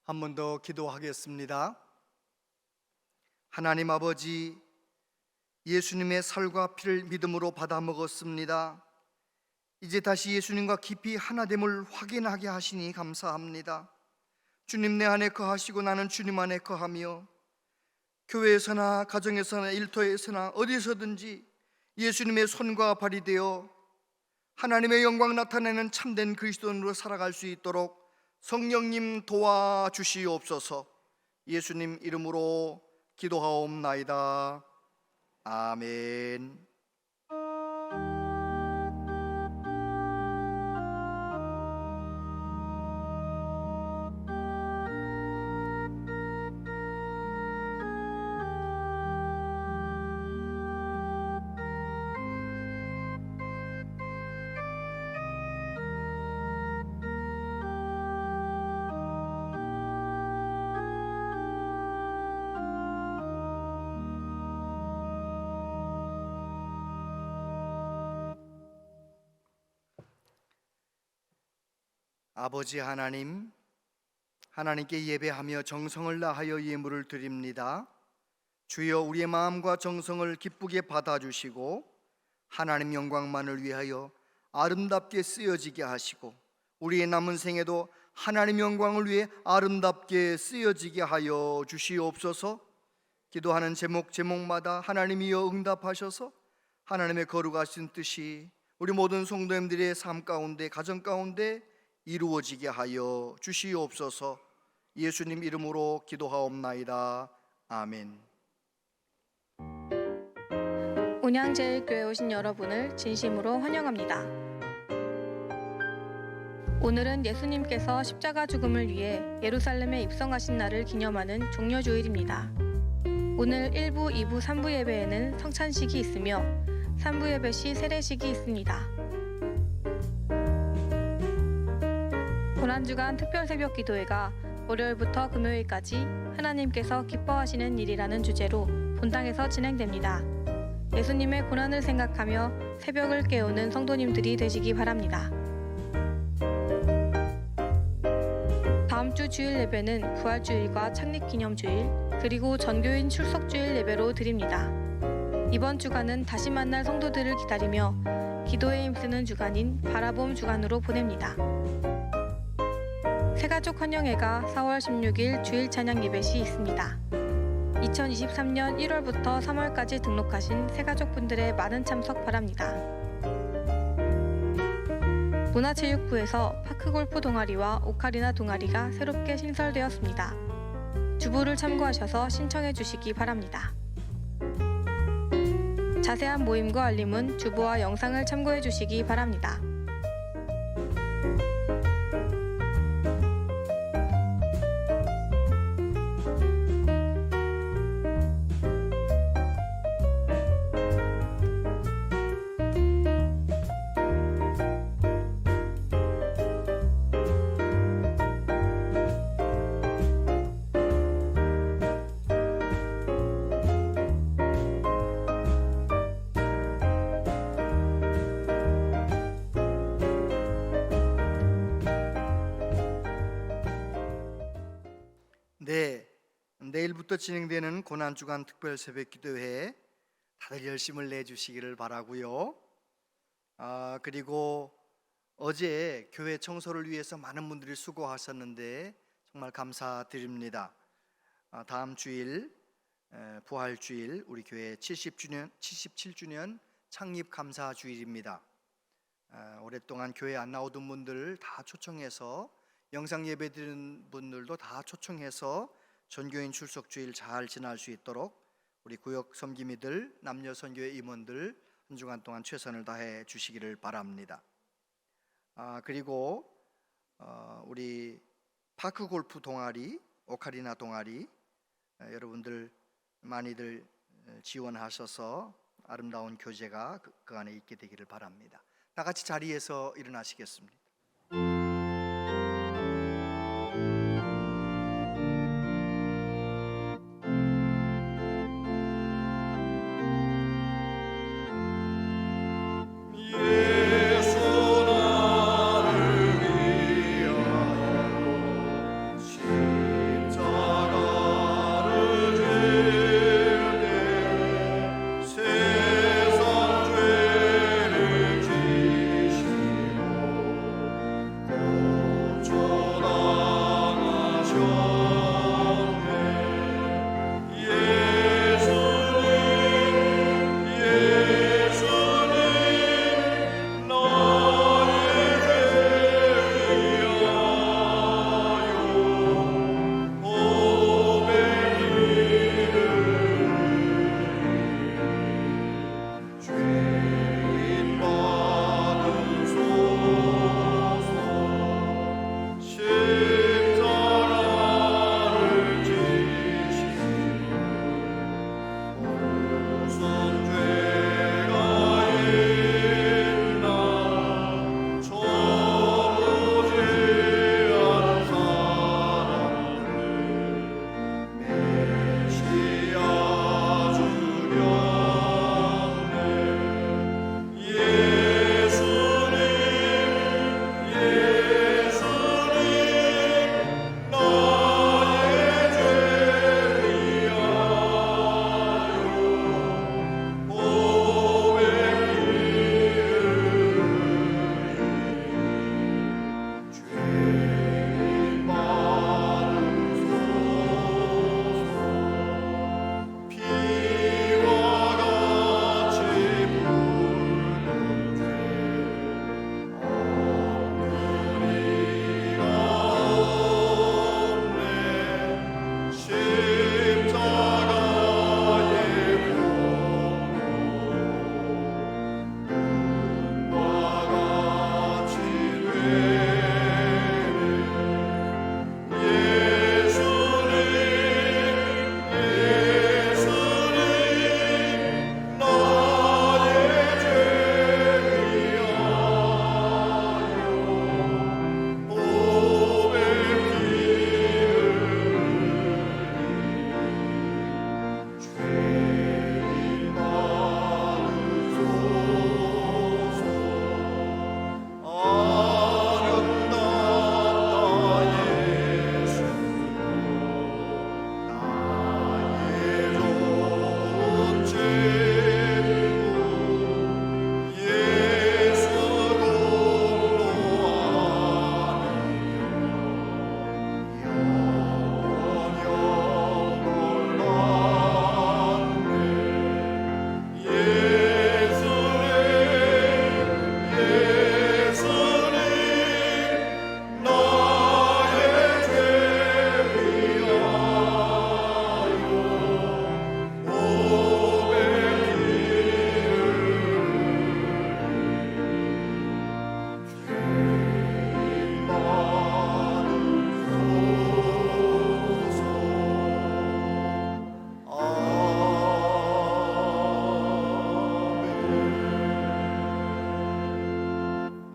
한 번 더 기도하겠습니다. 하나님 아버지, 예수님의 살과 피를 믿음으로 받아 먹었습니다. 이제 다시 예수님과 깊이 하나됨을 확인하게 하시니 감사합니다. 주님 내 안에 거하시고 나는 주님 안에 거하며 교회에서나 가정에서나 일터에서나 어디서든지 예수님의 손과 발이 되어 하나님의 영광 나타내는 참된 그리스도인으로 살아갈 수 있도록 성령님 도와주시옵소서. 예수님 이름으로 기도하옵나이다. 아멘. 아버지 하나님, 하나님께 예배하며 정성을 다하여 예물을 드립니다. 주여 우리의 마음과 정성을 기쁘게 받아주시고 하나님 영광만을 위하여 아름답게 쓰여지게 하시고 우리의 남은 생에도 하나님 영광을 위해 아름답게 쓰여지게 하여 주시옵소서. 기도하는 제목마다 하나님이여 응답하셔서 하나님의 거룩하신 뜻이 우리 모든 성도님들의 삶 가운데, 가정 가운데 이루어지게 하여 주시옵소서. 예수님 이름으로 기도하옵나이다. 아멘. 온양제일교회 오신 여러분을 진심으로 환영합니다. 오늘은 예수님께서 십자가 죽음을 위해 예루살렘에 입성하신 날을 기념하는 종려주일입니다. 오늘 1부, 2부, 3부 예배에는 성찬식이 있으며 3부 예배 시 세례식이 있습니다. 고난주간 특별 새벽 기도회가 월요일부터 금요일까지 하나님께서 기뻐하시는 일이라는 주제로 본당에서 진행됩니다. 예수님의 고난을 생각하며 새벽을 깨우는 성도님들이 되시기 바랍니다. 다음 주 주일 예배는 부활주일과 창립기념주일 그리고 전교인 출석주일 예배로 드립니다. 이번 주간은 다시 만날 성도들을 기다리며 기도에 힘쓰는 주간인 바라봄 주간으로 보냅니다. 새가족 환영회가 4월 16일 주일 찬양 예배 시 있습니다. 2023년 1월부터 3월까지 등록하신 새가족분들의 많은 참석 바랍니다. 문화체육부에서 파크골프 동아리와 오카리나 동아리가 새롭게 신설되었습니다. 주부를 참고하셔서 신청해 주시기 바랍니다. 자세한 모임과 알림은 주부와 영상을 참고해 주시기 바랍니다. 네, 내일부터 진행되는 고난주간 특별 새벽기도회에 다들 열심을 내주시기를 바라고요. 그리고 어제 교회 청소를 위해서 많은 분들이 수고하셨는데 정말 감사드립니다. 다음 주일 부활주일 우리 교회 77주년 창립 감사 주일입니다. 오랫동안 교회 안 나오던 분들 다 초청해서 영상 예배 드리는 분들도 다 초청해서 전교인 출석 주일 잘 지날 수 있도록 우리 구역 섬김이들, 남녀 선교회 임원들 한 주간 동안 최선을 다해 주시기를 바랍니다. 그리고 우리 파크 골프 동아리, 오카리나 동아리 여러분들 많이들 지원하셔서 아름다운 교제가 그 안에 있게 되기를 바랍니다. 다 같이 자리에서 일어나시겠습니다.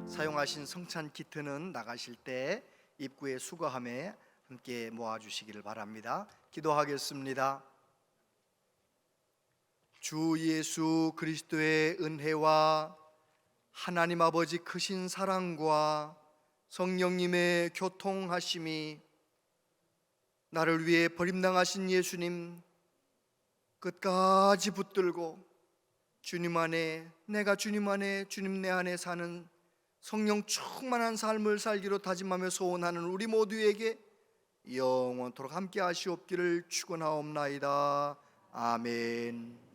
사용하신 성찬 키트는 나가실 때 입구에 수거함에 함께 모아주시기를 바랍니다. 기도하겠습니다. 주 예수 그리스도의 은혜와 하나님 아버지 크신 사랑과 성령님의 교통하심이 나를 위해 버림당하신 예수님 끝까지 붙들고 주님 안에, 내가 주님 안에, 주님 내 안에 사는 성령 충만한 삶을 살기로 다짐하며 소원하는 우리 모두에게 영원토록 함께 하시옵기를 축원하옵나이다. 아멘.